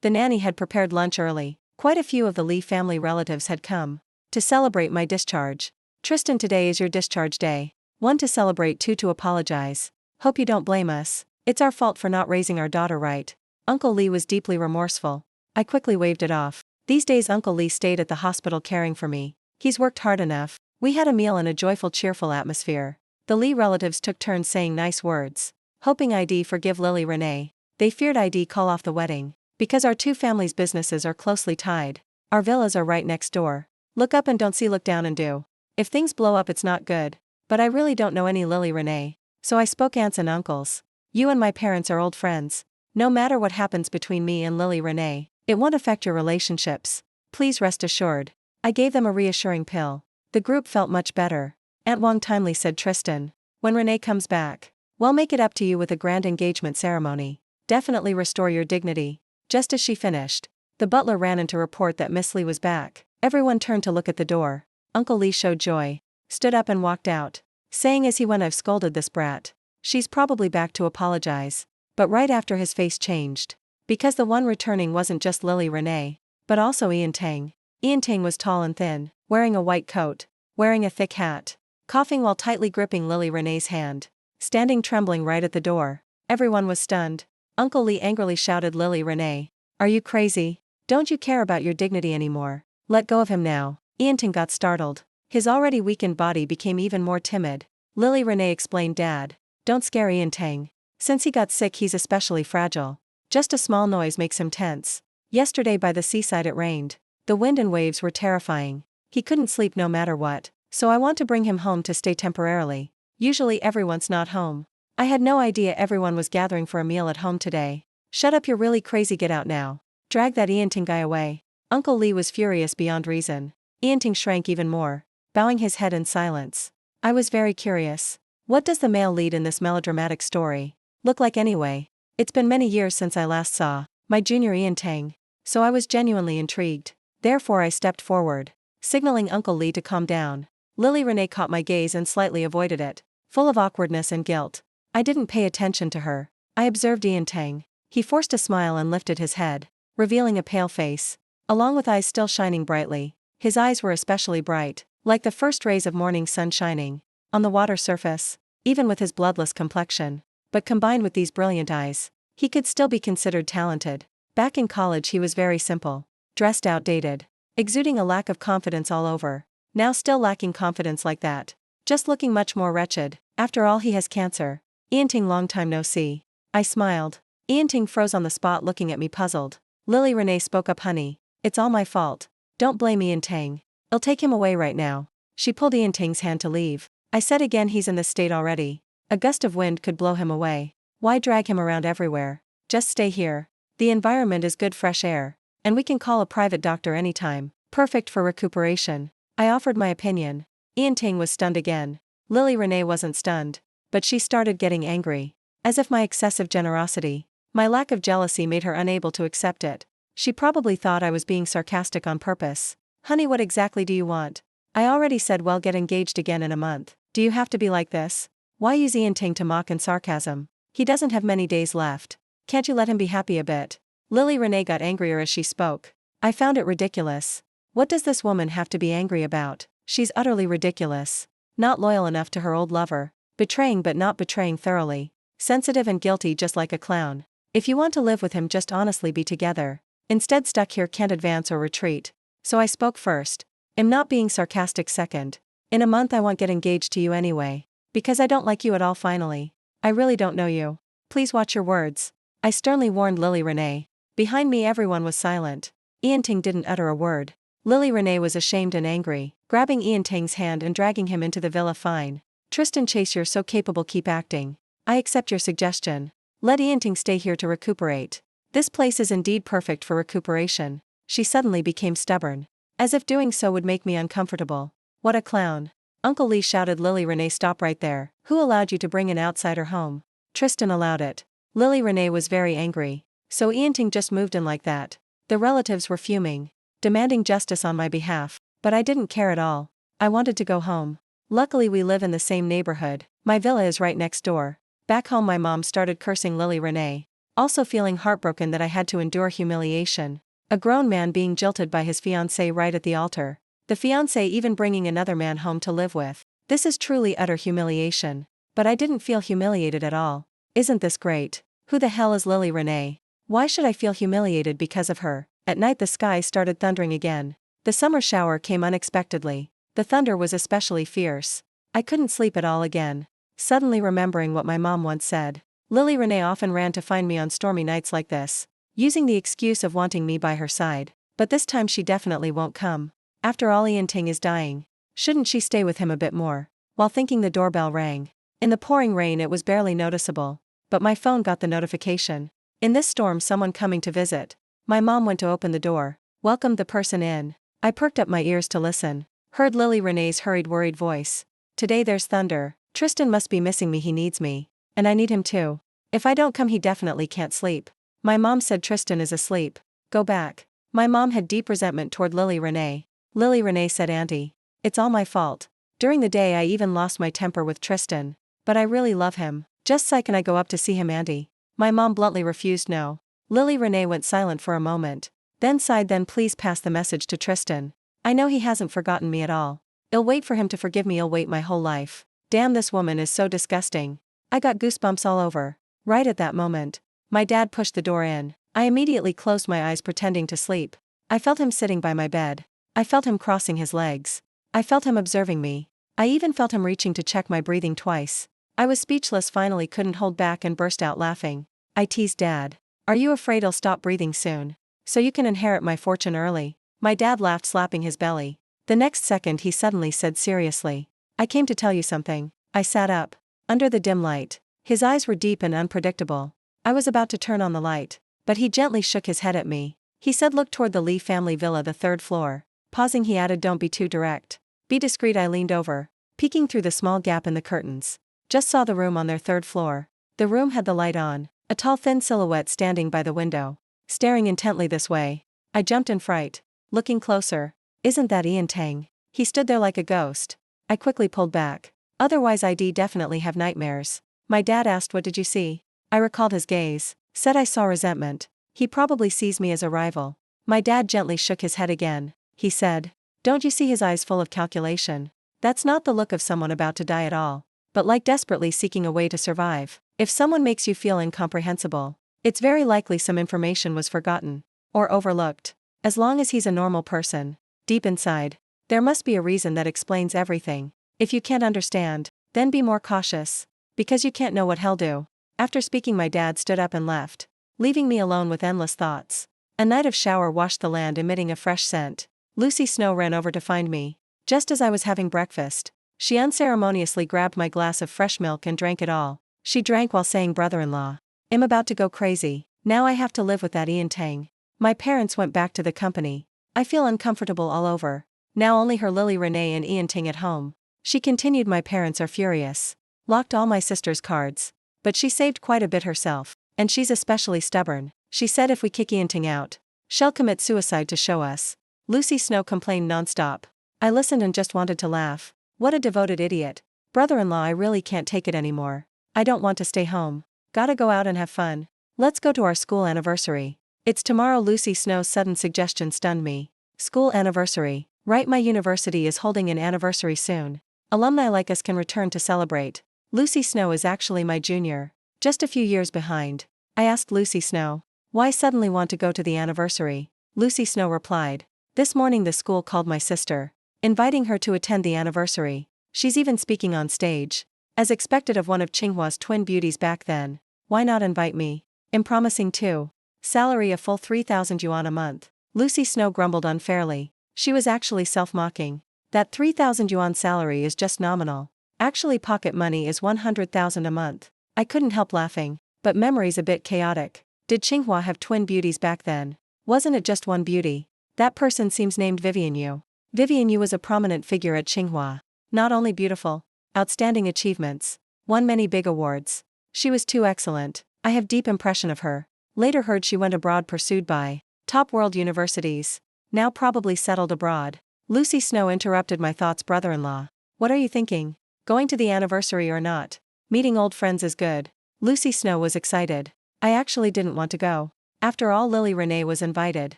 The nanny had prepared lunch early. Quite a few of the Lee family relatives had come to celebrate my discharge. Tristan, today is your discharge day. 1 to celebrate, 2 to apologize. Hope you don't blame us. It's our fault for not raising our daughter right. Uncle Lee was deeply remorseful. I quickly waved it off. These days Uncle Lee stayed at the hospital caring for me. He's worked hard enough. We had a meal in a joyful, cheerful atmosphere. The Lee relatives took turns saying nice words, hoping I'd forgive Lily Renee. They feared I'd call off the wedding, because our two families' businesses are closely tied. Our villas are right next door. Look up and don't see, look down and do. If things blow up it's not good. But I really don't know any Lily Renee. So I spoke aunts and uncles. You and my parents are old friends. No matter what happens between me and Lily Renee, it won't affect your relationships. Please rest assured. I gave them a reassuring pill. The group felt much better. Aunt Wong timely said, Tristan, when Renee comes back, we'll make it up to you with a grand engagement ceremony. Definitely restore your dignity. Just as she finished, the butler ran in to report that Miss Lee was back. Everyone turned to look at the door. Uncle Lee showed joy, stood up and walked out, saying as he went, I've scolded this brat. She's probably back to apologize. But right after his face changed. Because the one returning wasn't just Lily Renee, but also Ian Tang. Ian Tang was tall and thin, wearing a white coat, wearing a thick hat, coughing while tightly gripping Lily Renee's hand, standing trembling right at the door. Everyone was stunned. Uncle Lee angrily shouted, Lily Renee, are you crazy? Don't you care about your dignity anymore? Let go of him now. Ian Tang got startled. His already weakened body became even more timid. Lily Renee explained, Dad, don't scare Ian Tang. Since he got sick he's especially fragile. Just a small noise makes him tense. Yesterday by the seaside it rained. The wind and waves were terrifying. He couldn't sleep no matter what. So I want to bring him home to stay temporarily. Usually everyone's not home. I had no idea everyone was gathering for a meal at home today. Shut up, you're really crazy, get out now. Drag that Ian Ting guy away. Uncle Lee was furious beyond reason. Ian Ting shrank even more, bowing his head in silence. I was very curious. What does the male lead in this melodramatic story look like anyway? It's been many years since I last saw my junior Ian Tang, so I was genuinely intrigued. Therefore I stepped forward, signaling Uncle Lee to calm down. Lily Renee caught my gaze and slightly avoided it, full of awkwardness and guilt. I didn't pay attention to her. I observed Ian Tang. He forced a smile and lifted his head, revealing a pale face, along with eyes still shining brightly. His eyes were especially bright, like the first rays of morning sun shining on the water surface, even with his bloodless complexion. But combined with these brilliant eyes, he could still be considered talented. Back in college he was very simple, dressed outdated, exuding a lack of confidence all over. Now still lacking confidence like that. just looking much more wretched. After all, he has cancer. Ian Ting, long time no see. I smiled. Ian Ting froze on the spot, looking at me puzzled. Lily Renee spoke up, honey. It's all my fault. Don't blame Ian Ting. I'll take him away right now. She pulled Ian Ting's hand to leave. I said again, he's in this state already. A gust of wind could blow him away. Why drag him around everywhere? Just stay here. The environment is good fresh air. And we can call a private doctor anytime. Perfect for recuperation. I offered my opinion. Ian Ting was stunned again. Lily Renee wasn't stunned. But she started getting angry. As if my excessive generosity, my lack of jealousy, made her unable to accept it. She probably thought I was being sarcastic on purpose. Honey, what exactly do you want? I already said we'll get engaged again in a month. Do you have to be like this? Why use Ian Ting to mock and sarcasm? He doesn't have many days left. Can't you let him be happy a bit? Lily Renee got angrier as she spoke. I found it ridiculous. What does this woman have to be angry about? She's utterly ridiculous. Not loyal enough to her old lover. Betraying but not betraying thoroughly. Sensitive and guilty just like a clown. If you want to live with him, just honestly be together. Instead, stuck here, can't advance or retreat. So I spoke first. Am not being sarcastic second. In a month I won't get engaged to you anyway. Because I don't like you at all finally. I really don't know you. Please watch your words. I sternly warned Lily Renee. Behind me everyone was silent. Ian Ting didn't utter a word. Lily Renee was ashamed and angry, grabbing Ian Ting's hand and dragging him into the villa. Fine. Tristan Chase, you're so capable, keep acting. I accept your suggestion. Let Ian Ting stay here to recuperate. This place is indeed perfect for recuperation. She suddenly became stubborn. As if doing so would make me uncomfortable. What a clown. Uncle Lee shouted. Lily Renee, stop right there. Who allowed you to bring an outsider home? Tristan allowed it. Lily Renee was very angry. So Ian Ting just moved in like that. The relatives were fuming, demanding justice on my behalf, but I didn't care at all. I wanted to go home. Luckily we live in the same neighborhood. My villa is right next door. Back home my mom started cursing Lily Renee. Also feeling heartbroken that I had to endure humiliation. A grown man being jilted by his fiancée right at the altar. The fiancé even bringing another man home to live with. This is truly utter humiliation. But I didn't feel humiliated at all. Isn't this great? Who the hell is Lily Renee? Why should I feel humiliated because of her? At night the sky started thundering again. The summer shower came unexpectedly. The thunder was especially fierce. I couldn't sleep at all again. Suddenly remembering what my mom once said. Lily Renee often ran to find me on stormy nights like this, using the excuse of wanting me by her side. But this time she definitely won't come. After all, Ian Ting is dying. Shouldn't she stay with him a bit more? While thinking, the doorbell rang. In the pouring rain it was barely noticeable. But my phone got the notification. In this storm, someone coming to visit. My mom went to open the door, welcomed the person in. I perked up my ears to listen. Heard Lily Renee's hurried, worried voice. Today there's thunder. Tristan must be missing me. He needs me. And I need him too. If I don't come, he definitely can't sleep. My mom said Tristan is asleep. Go back. My mom had deep resentment toward Lily Renee. Lily Renee said, Auntie, it's all my fault. During the day I even lost my temper with Tristan. But I really love him. Just psych, can I go up to see him, Auntie? My mom bluntly refused. No. Lily Renee went silent for a moment. Then sighed. Then please pass the message to Tristan. I know he hasn't forgotten me at all. I'll wait for him to forgive me. I'll wait my whole life. Damn, this woman is so disgusting. I got goosebumps all over. Right at that moment, my dad pushed the door in. I immediately closed my eyes, pretending to sleep. I felt him sitting by my bed. I felt him crossing his legs. I felt him observing me. I even felt him reaching to check my breathing twice. I was speechless, finally couldn't hold back and burst out laughing. I teased Dad. Are you afraid I'll stop breathing soon? So you can inherit my fortune early? My dad laughed, slapping his belly. The next second he suddenly said seriously, I came to tell you something. I sat up. Under the dim light, his eyes were deep and unpredictable. I was about to turn on the light, but he gently shook his head at me. He said, look toward the Lee family villa, the third floor. Pausing, he added, don't be too direct. Be discreet. I leaned over, peeking through the small gap in the curtains. Just saw the room on their third floor. The room had the light on, a tall thin silhouette standing by the window, staring intently this way. I jumped in fright, looking closer. Isn't that Ian Ting? He stood there like a ghost. I quickly pulled back. Otherwise I'd definitely have nightmares. My dad asked, what did you see? I recalled his gaze, said I saw resentment. He probably sees me as a rival. My dad gently shook his head again. He said, don't you see his eyes full of calculation? That's not the look of someone about to die at all, but like desperately seeking a way to survive. If someone makes you feel incomprehensible, it's very likely some information was forgotten or overlooked. As long as he's a normal person, deep inside, there must be a reason that explains everything. If you can't understand, then be more cautious. Because you can't know what he'll do. After speaking, my dad stood up and left, leaving me alone with endless thoughts. A night of shower washed the land, emitting a fresh scent. Lucy Snow ran over to find me. Just as I was having breakfast, she unceremoniously grabbed my glass of fresh milk and drank it all. She drank while saying, "Brother-in-law, I'm about to go crazy. Now I have to live with that Ian Tang." My parents went back to the company. I feel uncomfortable all over. Now only her, Lily Renee, and Ian Tang at home. She continued, "My parents are furious. Locked all my sister's cards. But she saved quite a bit herself. And she's especially stubborn. She said if we kick Ian Tang out, she'll commit suicide to show us." Lucy Snow complained nonstop. I listened and just wanted to laugh. What a devoted idiot. "Brother-in-law, I really can't take it anymore. I don't want to stay home. Gotta go out and have fun. Let's go to our school anniversary. It's tomorrow." Lucy Snow's sudden suggestion stunned me. School anniversary. Right, my university is holding an anniversary soon. Alumni like us can return to celebrate. Lucy Snow is actually my junior. Just a few years behind. I asked Lucy Snow, "Why suddenly want to go to the anniversary?" Lucy Snow replied, "This morning the school called my sister, inviting her to attend the anniversary. She's even speaking on stage. As expected of one of Tsinghwa's twin beauties back then. Why not invite me? I'm promising too. Salary a full 3,000 yuan a month." Lucy Snow grumbled unfairly. She was actually self-mocking. That 3,000 yuan salary is just nominal. Actually, pocket money is 100,000 a month. I couldn't help laughing. But memory's a bit chaotic. Did Tsinghua have twin beauties back then? Wasn't it just one beauty? That person seems named Vivian Yu. Vivian Yu was a prominent figure at Tsinghua. Not only beautiful, outstanding achievements, won many big awards. She was too excellent. I have deep impression of her. Later heard she went abroad, pursued by top world universities. Now probably settled abroad. Lucy Snow interrupted my thoughts. "Brother-in-law, what are you thinking? Going to the anniversary or not? Meeting old friends is good." Lucy Snow was excited. I actually didn't want to go. After all, Lily Renee was invited.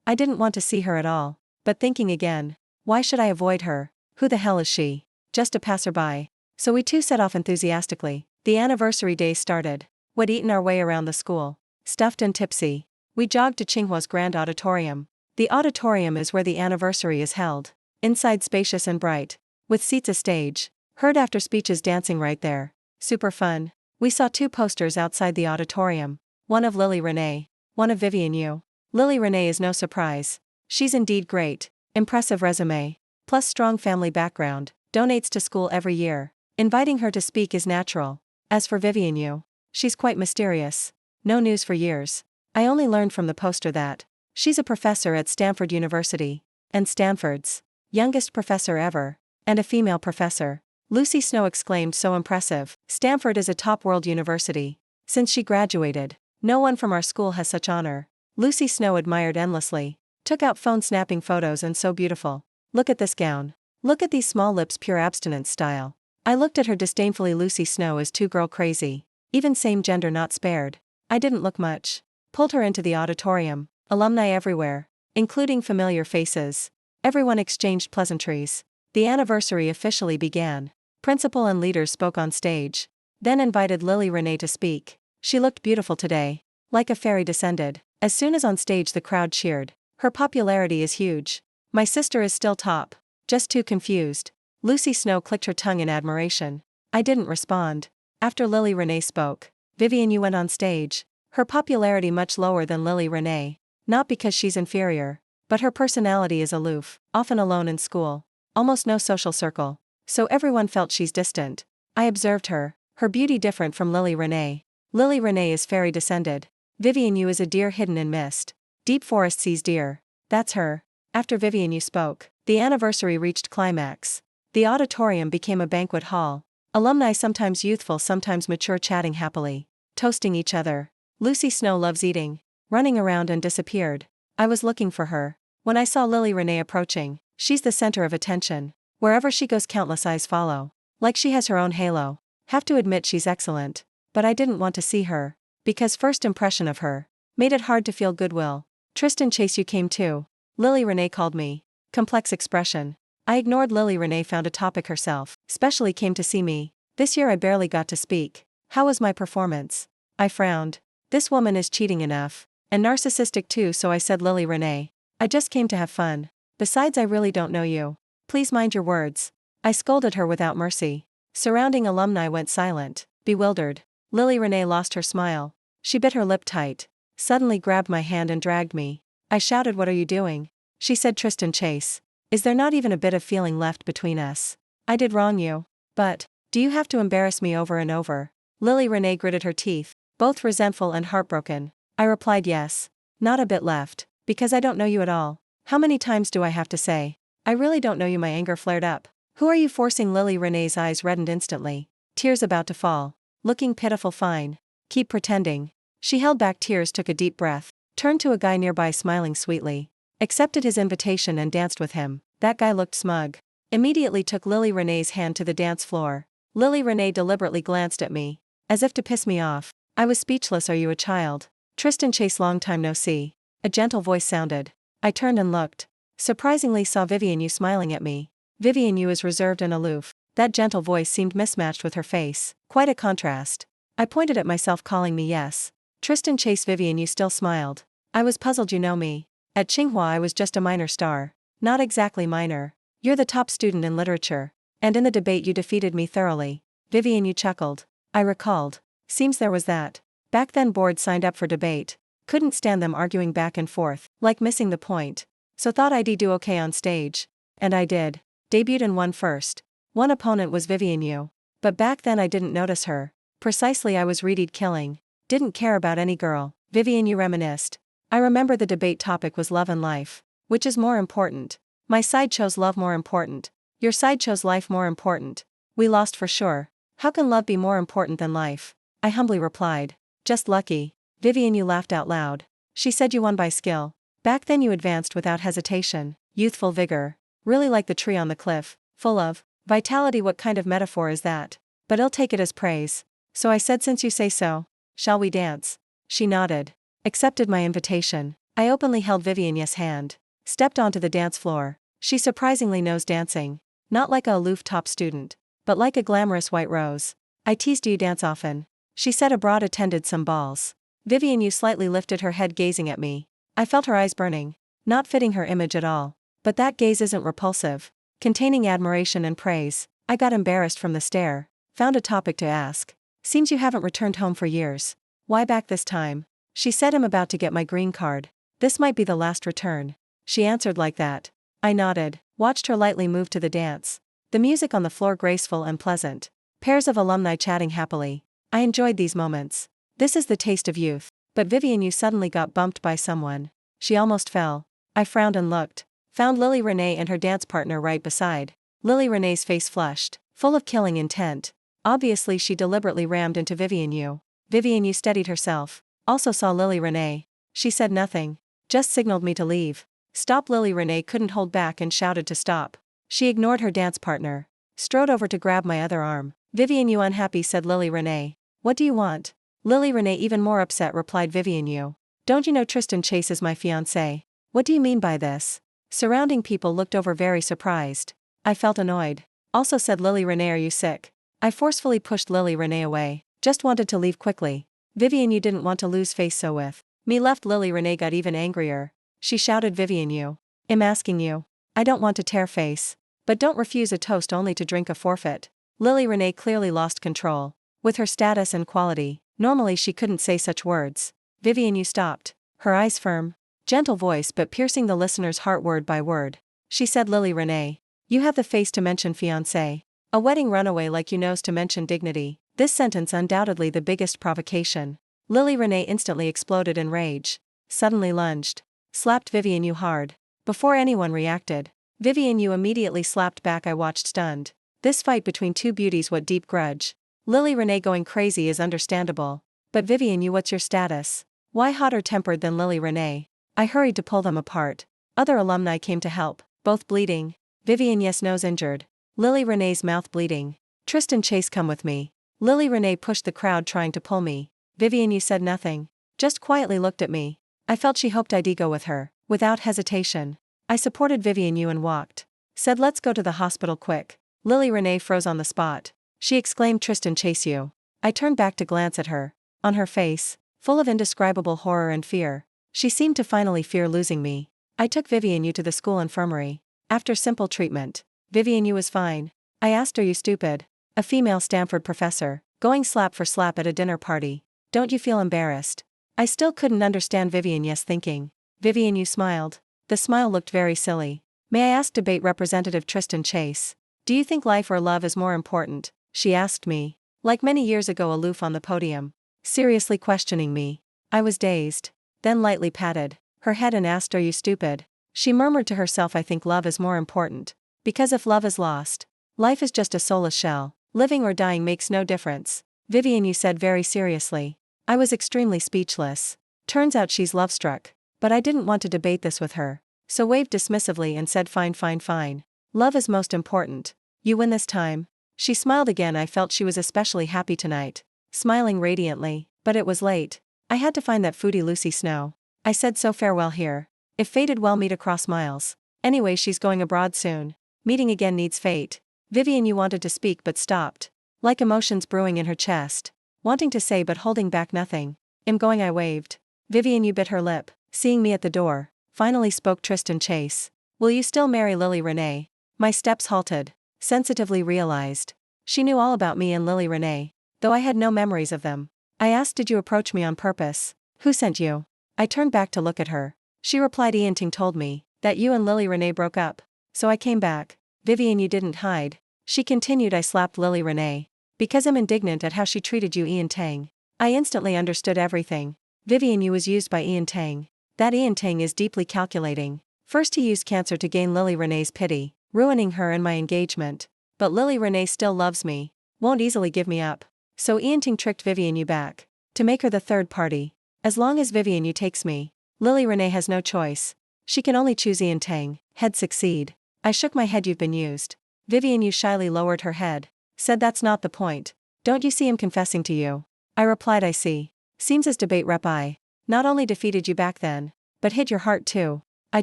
I didn't want to see her at all. But thinking again, why should I avoid her? Who the hell is she? Just a passerby. So we two set off enthusiastically. The anniversary day started. We'd eaten our way around the school, stuffed and tipsy. We jogged to Tsinghwa's grand auditorium. The auditorium is where the anniversary is held. Inside spacious and bright, with seats a stage. Heard after speeches dancing right there. Super fun. We saw two posters outside the auditorium. One of Lily Renee, one of Vivian Yu. Lily Renee is no surprise. She's indeed great. Impressive resume. Plus strong family background. Donates to school every year. Inviting her to speak is natural. As for Vivian Yu, she's quite mysterious. No news for years. I only learned from the poster that she's a professor at Stanford University. And Stanford's youngest professor ever. And a female professor. Lucy Snow exclaimed, "So impressive. Stanford is a top world university. Since she graduated, no one from our school has such honor." Lucy Snow admired endlessly. Took out phone snapping photos. "And so beautiful. Look at this gown. Look at these small lips, pure abstinence style." I looked at her disdainfully. Lucy Snow is too girl crazy. Even same gender not spared. I didn't look much. Pulled her into the auditorium. Alumni everywhere, including familiar faces. Everyone exchanged pleasantries. The anniversary officially began. Principal and leaders spoke on stage. Then invited Lily Renee to speak. She looked beautiful today. Like a fairy descended. As soon as on stage, the crowd cheered. Her popularity is huge. My sister is still top. Just too confused. Lucy Snow clicked her tongue in admiration. I didn't respond. After Lily Renee spoke, Vivian Yu went on stage. Her popularity much lower than Lily Renee. Not because she's inferior, but her personality is aloof, often alone in school. Almost no social circle. So everyone felt she's distant. I observed her. Her beauty different from Lily Renee. Lily Renee is fairy descended. Vivian Yu is a deer hidden in mist. Deep forest sees deer. That's her. After Vivian Yu spoke, the anniversary reached climax. The auditorium became a banquet hall. Alumni, sometimes youthful, sometimes mature, chatting happily. Toasting each other. Lucy Snow loves eating. Running around and disappeared. I was looking for her. When I saw Lily Renee approaching, she's the center of attention. Wherever she goes, countless eyes follow. Like she has her own halo. Have to admit she's excellent. But I didn't want to see her. Because first impression of her made it hard to feel goodwill. Tristan Chase, you came too. Lily Renee called me. Complex expression. I ignored Lily Renee, found a topic herself. Specially came to see me. This year I barely got to speak. How was my performance? I frowned. This woman is cheating enough. And narcissistic too, so I said, Lily Renee, I just came to have fun. Besides, I really don't know you. Please mind your words. I scolded her without mercy. Surrounding alumni went silent, bewildered. Lily Renee lost her smile. She bit her lip tight, suddenly grabbed my hand and dragged me. I shouted, "What are you doing?" She said, "Tristan Chase. Is there not even a bit of feeling left between us? I did wrong you. But, do you have to embarrass me over and over?" Lily Renee gritted her teeth, both resentful and heartbroken. I replied, "Yes. Not a bit left, because I don't know you at all. How many times do I have to say? I really don't know you." My anger flared up. "Who are you forcing?" Lily Renee's eyes reddened instantly, tears about to fall. Looking pitiful. "Fine. Keep pretending." She held back tears, took a deep breath, turned to a guy nearby smiling sweetly, accepted his invitation and danced with him. That guy looked smug. Immediately took Lily Renee's hand to the dance floor. Lily Renee deliberately glanced at me, as if to piss me off. I was speechless. "Are you a child?" "Tristan Chase, long time no see." A gentle voice sounded. I turned and looked. Surprisingly saw Vivian Yu smiling at me. Vivian Yu is reserved and aloof. That gentle voice seemed mismatched with her face. Quite a contrast. I pointed at myself, calling me yes. Tristan Chase. Vivian Yu still smiled. I was puzzled. "You know me. At Tsinghua I was just a minor star." "Not exactly minor. You're the top student in literature. And in the debate you defeated me thoroughly." Vivian Yu chuckled. I recalled. Seems there was that. Back then board signed up for debate. Couldn't stand them arguing back and forth, like missing the point. So thought I'd do okay on stage. And I did. Debuted and won first. One opponent was Vivian Yu. But back then I didn't notice her. Precisely, I was readied killing. Didn't care about any girl. Vivian Yu reminisced. I remember the debate topic was love and life. Which is more important? My side chose love more important. Your side chose life more important. We lost for sure. How can love be more important than life? I humbly replied. Just lucky. Vivian Yu laughed out loud. She said, "You won by skill. Back then you advanced without hesitation. Youthful vigor. Really like the tree on the cliff. Full of vitality." What kind of metaphor is that? But I'll take it as praise. So I said, "Since you say so, shall we dance?" She nodded. Accepted my invitation. I openly held Vivian Yu's hand. Stepped onto the dance floor. She surprisingly knows dancing. Not like a aloof top student, but like a glamorous white rose. I teased, "Do you dance often?" She said abroad attended some balls. Vivian Yu slightly lifted her head, gazing at me. I felt her eyes burning. Not fitting her image at all. But that gaze isn't repulsive. Containing admiration and praise. I got embarrassed from the stare. Found a topic to ask. "Seems you haven't returned home for years. Why back this time?" She said, "I'm about to get my green card. This might be the last return." She answered like that. I nodded, watched her lightly move to the dance. The music on the floor graceful and pleasant. Pairs of alumni chatting happily. I enjoyed these moments. This is the taste of youth. But Vivian Yu suddenly got bumped by someone. She almost fell. I frowned and looked. Found Lily Renee and her dance partner right beside. Lily Renee's face flushed, full of killing intent. Obviously she deliberately rammed into Vivian Yu. Vivian Yu steadied herself. Also saw Lily Renee. She said nothing. Just signaled me to leave. "Stop!" Lily Renee couldn't hold back and shouted to stop. She ignored her dance partner. Strode over to grab my other arm. "Vivian Yu unhappy," said Lily Renee. "What do you want?" Lily Renee even more upset, replied Vivian Yu. "Don't you know Tristan Chase is my fiancé?" "What do you mean by this?" Surrounding people looked over very surprised. I felt annoyed. Also said Lily Renee, "Are you sick?" I forcefully pushed Lily Renee away. Just wanted to leave quickly. Vivian Yu didn't want to lose face, so with me left. Lily Renee got even angrier. She shouted, "Vivian Yu, I'm asking you. I don't want to tear face. But don't refuse a toast only to drink a forfeit." Lily Renee clearly lost control. With her status and quality, normally she couldn't say such words. Vivian Yu stopped. Her eyes firm. Gentle voice but piercing the listener's heart word by word. She said, "Lily Renee, you have the face to mention fiancé. A wedding runaway like you knows to mention dignity." This sentence undoubtedly the biggest provocation. Lily Renee instantly exploded in rage. Suddenly lunged. Slapped Vivian Yu hard. Before anyone reacted, Vivian Yu immediately slapped back. I watched stunned. This fight between two beauties, what deep grudge? Lily Renee going crazy is understandable. But Vivian Yu, what's your status? Why hotter tempered than Lily Renee? I hurried to pull them apart. Other alumni came to help, both bleeding. Vivian Yu's nose injured. Lily Renee's mouth bleeding. "Tristan Chase, come with me." Lily Renee pushed the crowd trying to pull me. Vivian Yu said nothing. Just quietly looked at me. I felt she hoped I'd go with her. Without hesitation, I supported Vivian Yu and walked. Said, "Let's go to the hospital quick." Lily Renee froze on the spot. She exclaimed, "Tristan Chase you." I turned back to glance at her. On her face, full of indescribable horror and fear. She seemed to finally fear losing me. I took Vivian Yu to the school infirmary. After simple treatment, Vivian Yu was fine. I asked, are you stupid? A female Stanford professor, going slap for slap at a dinner party. Don't you feel embarrassed? I still couldn't understand Vivian Yes thinking. Vivian Yu smiled. The smile looked very silly. May I ask debate representative Tristan Chase? Do you think life or love is more important? She asked me. Like many years ago, aloof on the podium. Seriously questioning me. I was dazed. Then lightly patted her head and asked, are you stupid? She murmured to herself, I think love is more important. Because if love is lost, life is just a soulless shell. Living or dying makes no difference. Vivian Yu said very seriously. I was extremely speechless. Turns out she's love-struck. But I didn't want to debate this with her. So waved dismissively and said fine fine fine. Love is most important. You win this time. She smiled again. I felt she was especially happy tonight. Smiling radiantly. But it was late. I had to find that foodie Lucy Snow. I said so farewell here. If fated well meet across miles. Anyway she's going abroad soon. Meeting again needs fate. Vivian Yu wanted to speak but stopped. Like emotions brewing in her chest. Wanting to say but holding back nothing. I'm going, I waved. Vivian Yu bit her lip. Seeing me at the door. Finally spoke Tristan Chase. Will you still marry Lily Renee? My steps halted. Sensitively realized. She knew all about me and Lily Renee. Though I had no memories of them. I asked, did you approach me on purpose? Who sent you? I turned back to look at her. She replied, Ian Ting told me that you and Lily Renee broke up. So I came back. Vivian Yu didn't hide. She continued, I slapped Lily Renee. Because I'm indignant at how she treated you, Ian Tang. I instantly understood everything. Vivian Yu was used by Ian Tang. That Ian Tang is deeply calculating. First he used cancer to gain Lily Renee's pity, ruining her and my engagement. But Lily Renee still loves me. Won't easily give me up. So Ian Ting tricked Vivian Yu back. To make her the third party. As long as Vivian Yu takes me, Lily Renee has no choice. She can only choose Ian Tang. Head succeed. I shook my head, you've been used. Vivian Yu shyly lowered her head. Said that's not the point. Don't you see him confessing to you? I replied, I see. Seems as debate rep I not only defeated you back then, but hit your heart too. I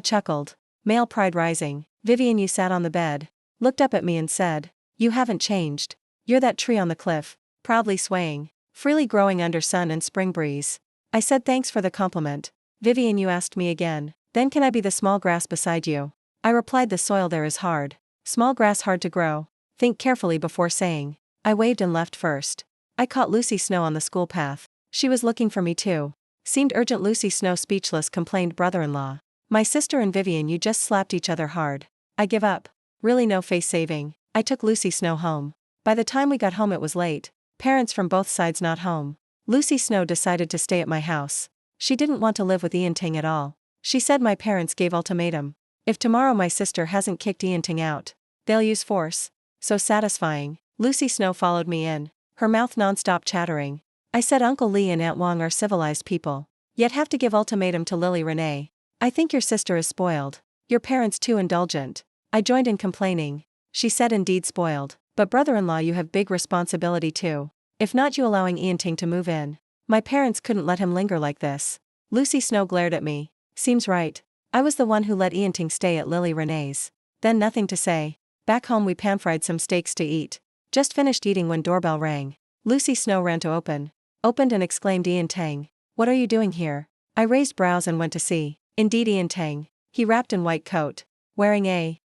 chuckled. Male pride rising. Vivian Yu sat on the bed. Looked up at me and said, you haven't changed. You're that tree on the cliff. Proudly swaying. Freely growing under sun and spring breeze. I said thanks for the compliment. Vivian Yu asked me again. Then can I be the small grass beside you? I replied, the soil there is hard. Small grass hard to grow. Think carefully before saying. I waved and left first. I caught Lucy Snow on the school path. She was looking for me too. Seemed urgent. Lucy Snow speechless, complained brother-in-law. My sister and Vivian Yu just slapped each other hard. I give up. Really no face saving. I took Lucy Snow home. By the time we got home it was late. Parents from both sides not home. Lucy Snow decided to stay at my house. She didn't want to live with Ian Ting at all. She said my parents gave ultimatum. If tomorrow my sister hasn't kicked Ian Ting out, they'll use force. So satisfying. Lucy Snow followed me in. Her mouth non-stop chattering. I said Uncle Lee and Aunt Wong are civilized people. Yet have to give ultimatum to Lily Renee. I think your sister is spoiled. Your parents too indulgent. I joined in complaining. She said indeed spoiled. But brother-in-law, you have big responsibility too. If not you allowing Ian Ting to move in. My parents couldn't let him linger like this. Lucy Snow glared at me. Seems right. I was the one who let Ian Ting stay at Lily Renee's. Then nothing to say. Back home we pan-fried some steaks to eat. Just finished eating when doorbell rang. Lucy Snow ran to open. Opened and exclaimed, Ian Tang. What are you doing here? I raised brows and went to see. Indeed Ian Tang. He wrapped in white coat. Wearing a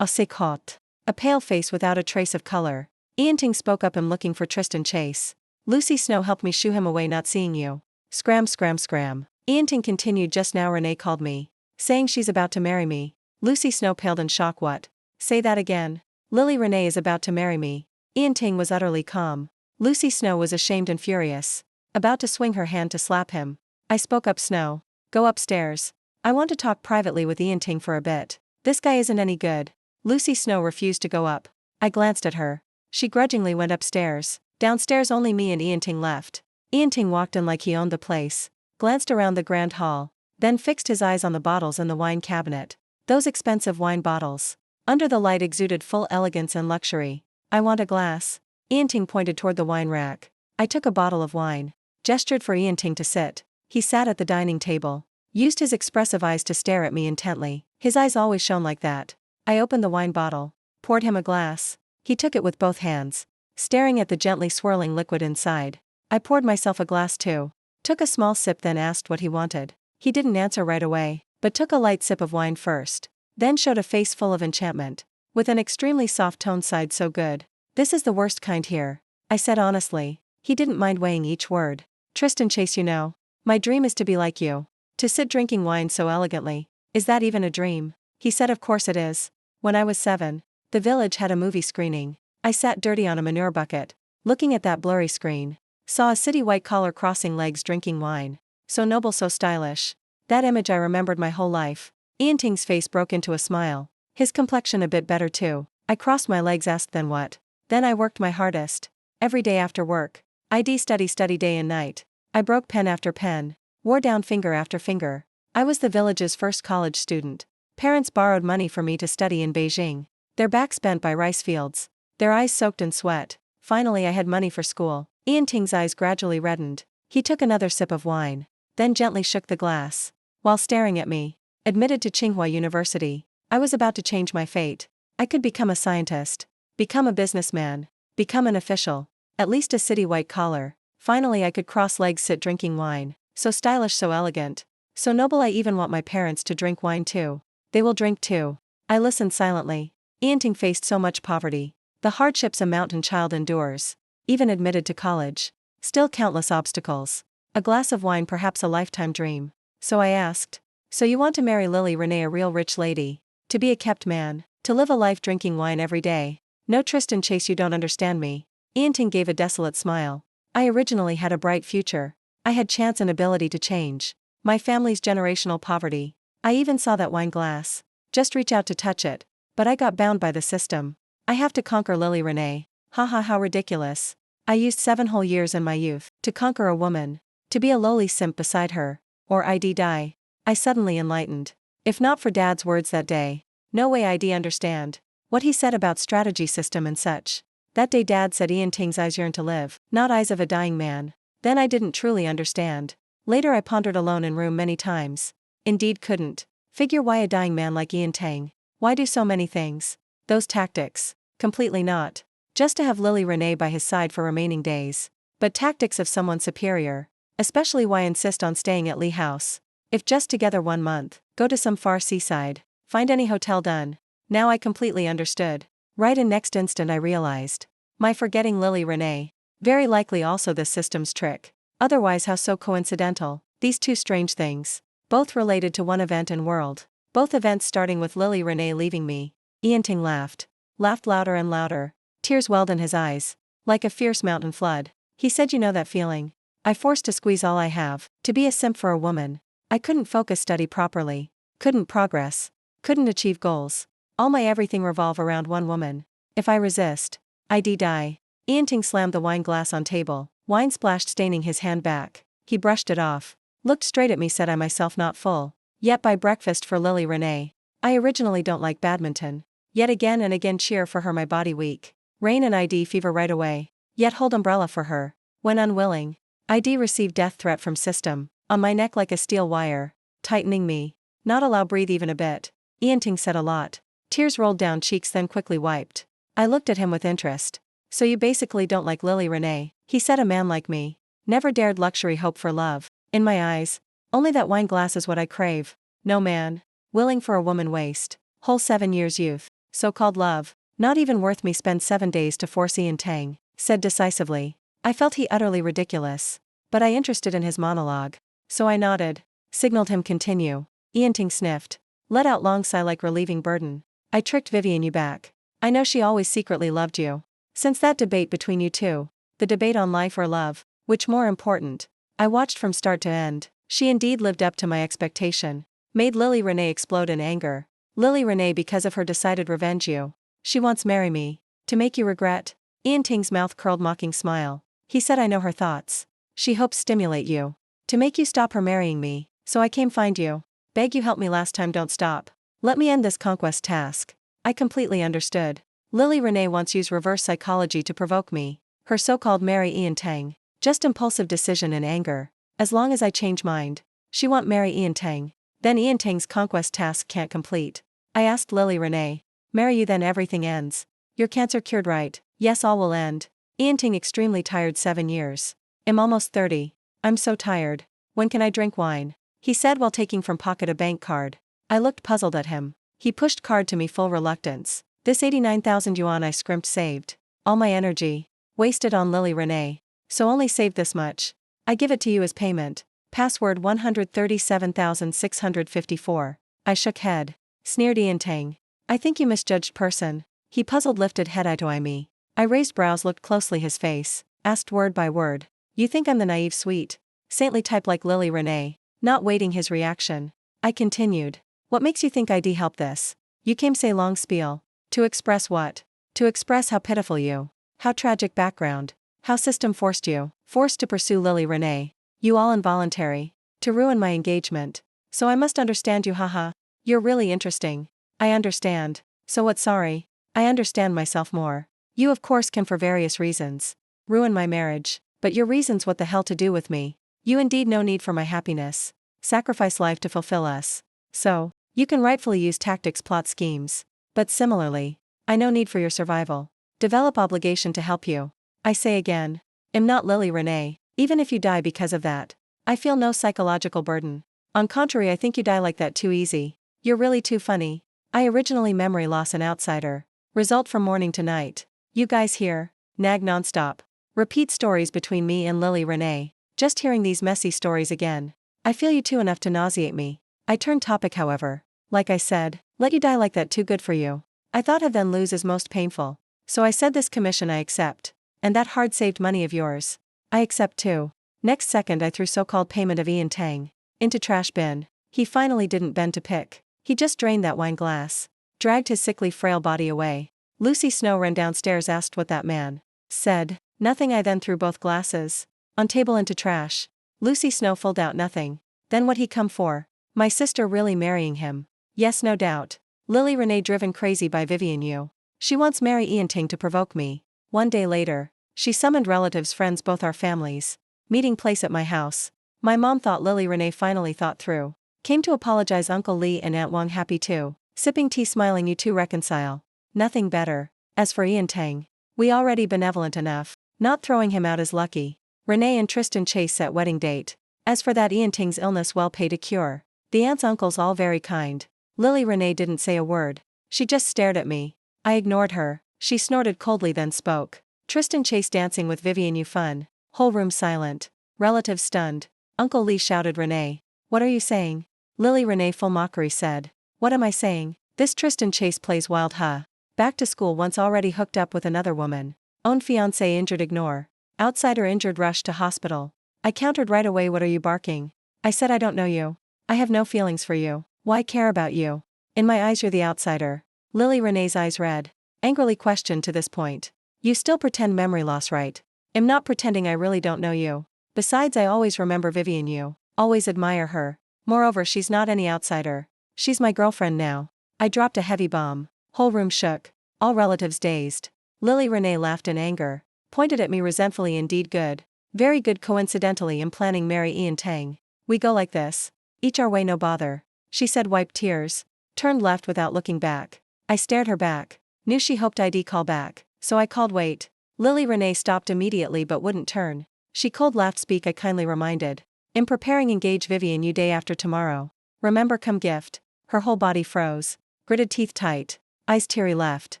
coat. A pale face without a trace of color. Ian Ting spoke up, I'm looking for Tristan Chase. Lucy Snow helped me shoo him away, not seeing you. Scram scram scram. Ian Ting continued, just now Renee called me. Saying she's about to marry me. Lucy Snow paled in shock. What? Say that again. Lily Renee is about to marry me. Ian Ting was utterly calm. Lucy Snow was ashamed and furious. About to swing her hand to slap him. I spoke up, Snow. Go upstairs. I want to talk privately with Ian Ting for a bit. This guy isn't any good. Lucy Snow refused to go up. I glanced at her. She grudgingly went upstairs. Downstairs only me and Ian Ting left. Ian Ting walked in like he owned the place. Glanced around the grand hall. Then fixed his eyes on the bottles in the wine cabinet. Those expensive wine bottles. Under the light exuded full elegance and luxury. I want a glass. Ian Ting pointed toward the wine rack. I took a bottle of wine. Gestured for Ian Ting to sit. He sat at the dining table. Used his expressive eyes to stare at me intently. His eyes always shone like that. I opened the wine bottle. Poured him a glass. He took it with both hands. Staring at the gently swirling liquid inside. I poured myself a glass too. Took a small sip, then asked what he wanted. He didn't answer right away, but took a light sip of wine first. Then showed a face full of enchantment. With an extremely soft tone sighed, so good. This is the worst kind here, I said honestly. He didn't mind weighing each word. Tristan Chase, you know. My dream is to be like you. To sit drinking wine so elegantly. Is that even a dream? He said of course it is. When I was 7, the village had a movie screening. I sat dirty on a manure bucket, looking at that blurry screen. Saw a city white-collar crossing legs drinking wine. So noble, so stylish. That image I remembered my whole life. Ian Ting's face broke into a smile. His complexion a bit better too. I crossed my legs, asked then what? Then I worked my hardest. Every day after work. I'd study day and night. I broke pen after pen. Wore down finger after finger. I was the village's first college student. Parents borrowed money for me to study in Beijing. Their backs bent by rice fields. Their eyes soaked in sweat. Finally I had money for school. Ian Ting's eyes gradually reddened. He took another sip of wine. Then gently shook the glass. While staring at me. Admitted to Tsinghua University. I was about to change my fate. I could become a scientist. Become a businessman. Become an official. At least a city white collar. Finally I could cross legs sit drinking wine. So stylish, so elegant. So noble, I even want my parents to drink wine too. They will drink too. I listened silently. Ian Ting faced so much poverty. The hardships a mountain child endures. Even admitted to college. Still countless obstacles. A glass of wine, perhaps a lifetime dream. So I asked. So you want to marry Lily Renee, a real rich lady? To be a kept man? To live a life drinking wine every day? No, Tristan Chase, you don't understand me. Ian Ting gave a desolate smile. I originally had a bright future. I had chance and ability to change my family's generational poverty. I even saw that wine glass. Just reach out to touch it. But I got bound by the system. I have to conquer Lily Renee. Haha, how ridiculous. I used 7 whole years in my youth to conquer a woman. To be a lowly simp beside her. Or I'd die. I suddenly enlightened. If not for Dad's words that day. No way I'd understand what he said about strategy system and such. That day Dad said Ian Ting's eyes yearn to live, not eyes of a dying man. Then I didn't truly understand. Later I pondered alone in room many times. Indeed couldn't figure why a dying man like Ian Ting. Why do so many things? Those tactics. Completely not. Just to have Lily Renee by his side for remaining days. But tactics of someone superior. Especially why insist on staying at Lee House. If just together 1 month, go to some far seaside. Find any hotel done. Now I completely understood. Right in next instant I realized. My forgetting Lily Renee. Very likely also this system's trick. Otherwise how so coincidental? These two strange things. Both related to one event and world. Both events starting with Lily Renee leaving me. Ian Ting laughed. Laughed louder and louder. Tears welled in his eyes. Like a fierce mountain flood. He said, you know that feeling? I forced to squeeze all I have. To be a simp for a woman. I couldn't focus, study properly. Couldn't progress. Couldn't achieve goals. All my everything revolve around one woman. If I resist, I'd die. Ian Ting slammed the wine glass on table. Wine splashed, staining his hand back. He brushed it off. Looked straight at me, said I myself not full. Yet by breakfast for Lily Renee. I originally don't like badminton. Yet again and again cheer for her, my body weak. Rain and ID fever right away. Yet hold umbrella for her. When unwilling. ID receive death threat from system. On my neck like a steel wire. Tightening me. Not allow breathe even a bit. Ian Ting said a lot. Tears rolled down cheeks then quickly wiped. I looked at him with interest. So you basically don't like Lily Renee? He said, a man like me. Never dared luxury hope for love. In my eyes. Only that wine glass is what I crave. No man. Willing for a woman waste. Whole 7 years youth. So-called love. Not even worth me spend 7 days to force Ian Ting. Said decisively. I felt he utterly ridiculous. But I interested in his monologue. So I nodded. Signaled him continue. Ian Ting sniffed. Let out long sigh like relieving burden. I tricked Vivian you back. I know she always secretly loved you. Since that debate between you two. The debate on life or love. Which more important? I watched from start to end. She indeed lived up to my expectation. Made Lily Renee explode in anger. Lily Renee because of her decided revenge you. She wants marry me. To make you regret. Ian Ting's mouth curled mocking smile. He said I know her thoughts. She hopes stimulate you. To make you stop her marrying me. So I came find you. Beg you help me last time, don't stop. Let me end this conquest task. I completely understood. Lily Renee wants use reverse psychology to provoke me. Her so-called marry Ian Ting. Just impulsive decision and anger. As long as I change mind. She want marry Ian Ting. Then Ian Ting's conquest task can't complete. I asked Lily Renee. Marry you then everything ends. Your cancer cured right. Yes, all will end. Ian Ting extremely tired 7 years. I'm almost 30. I'm so tired. When can I drink wine? He said while taking from pocket a bank card. I looked puzzled at him. He pushed card to me full reluctance. This 89,000 yuan I scrimped saved. All my energy. Wasted on Lily Renee. So only saved this much. I give it to you as payment. Password 137,654. I shook head. Sneered Ian Tang. I think you misjudged person. He puzzled lifted head eye to eye me. I raised brows looked closely his face, asked word by word. You think I'm the naive sweet, saintly type like Lily Renee? Not waiting his reaction. I continued. What makes you think I'd help this? You came say long spiel. To express what? To express how pitiful you. How tragic background. How system forced you. Forced to pursue Lily Renee. You all involuntary. To ruin my engagement. So I must understand you haha. You're really interesting. I understand. So what sorry. I understand myself more. You of course can for various reasons. Ruin my marriage. But your reasons what the hell to do with me. You indeed no need for my happiness. Sacrifice life to fulfill us. So, you can rightfully use tactics plot schemes. But similarly, I no need for your survival. Develop obligation to help you. I say again. Am not Lily Renee, even if you die because of that. I feel no psychological burden. On contrary I think you die like that too easy. You're really too funny. I originally memory loss an outsider. Result from morning to night. You guys here. Nag nonstop. Repeat stories between me and Lily Renee. Just hearing these messy stories again. I feel you too enough to nauseate me. I turned topic however. Like I said, let you die like that too good for you. I thought have then lose is most painful. So I said this commission I accept. And that hard saved money of yours. I accept too. Next second I threw so-called payment of Ian Tang. Into trash bin. He finally didn't bend to pick. He just drained that wine glass. Dragged his sickly frail body away. Lucy Snow ran downstairs asked what that man said. Nothing I then threw both glasses. On table into trash. Lucy Snow pulled out nothing. Then what he come for? My sister really marrying him. Yes no doubt. Lily Renee driven crazy by Vivian Yu. She wants marry Ian Ting to provoke me. One day later. She summoned relatives friends both our families. Meeting place at my house. My mom thought Lily Renee finally thought through. Came to apologize Uncle Lee and Aunt Wang happy too. Sipping tea smiling you two reconcile. Nothing better. As for Ian Tang. We already benevolent enough. Not throwing him out as lucky. Renee and Tristan Chase set wedding date. As for that Ian Ting's illness well paid a cure. The aunts uncles all very kind. Lily Renee didn't say a word. She just stared at me. I ignored her. She snorted coldly then spoke. Tristan Chase dancing with Vivian Yu fun. Whole room silent. Relatives stunned. Uncle Lee shouted Renee. What are you saying? Lily Renee full mockery said. What am I saying? This Tristan Chase plays wild huh. Back to school once already hooked up with another woman. Own fiancé injured ignore. Outsider injured rush to hospital. I countered right away what are you barking? I said I don't know you. I have no feelings for you. Why care about you? In my eyes you're the outsider. Lily Renee's eyes red. Angrily questioned to this point. You still pretend memory loss right? Am not pretending I really don't know you. Besides I always remember Vivian Yu. Always admire her. Moreover she's not any outsider. She's my girlfriend now. I dropped a heavy bomb. Whole room shook. All relatives dazed. Lily Renee laughed in anger. Pointed at me resentfully indeed good. Very good coincidentally in planning marry Ian Tang. We go like this. Each our way no bother. She said wiped tears. Turned left without looking back. I stared her back. Knew she hoped I'd call back. So I called wait. Lily Renee stopped immediately but wouldn't turn. She cold laughed speak I kindly reminded. In preparing engage Vivian Yu day after tomorrow. Remember come gift. Her whole body froze. Gritted teeth tight. Eyes teary left.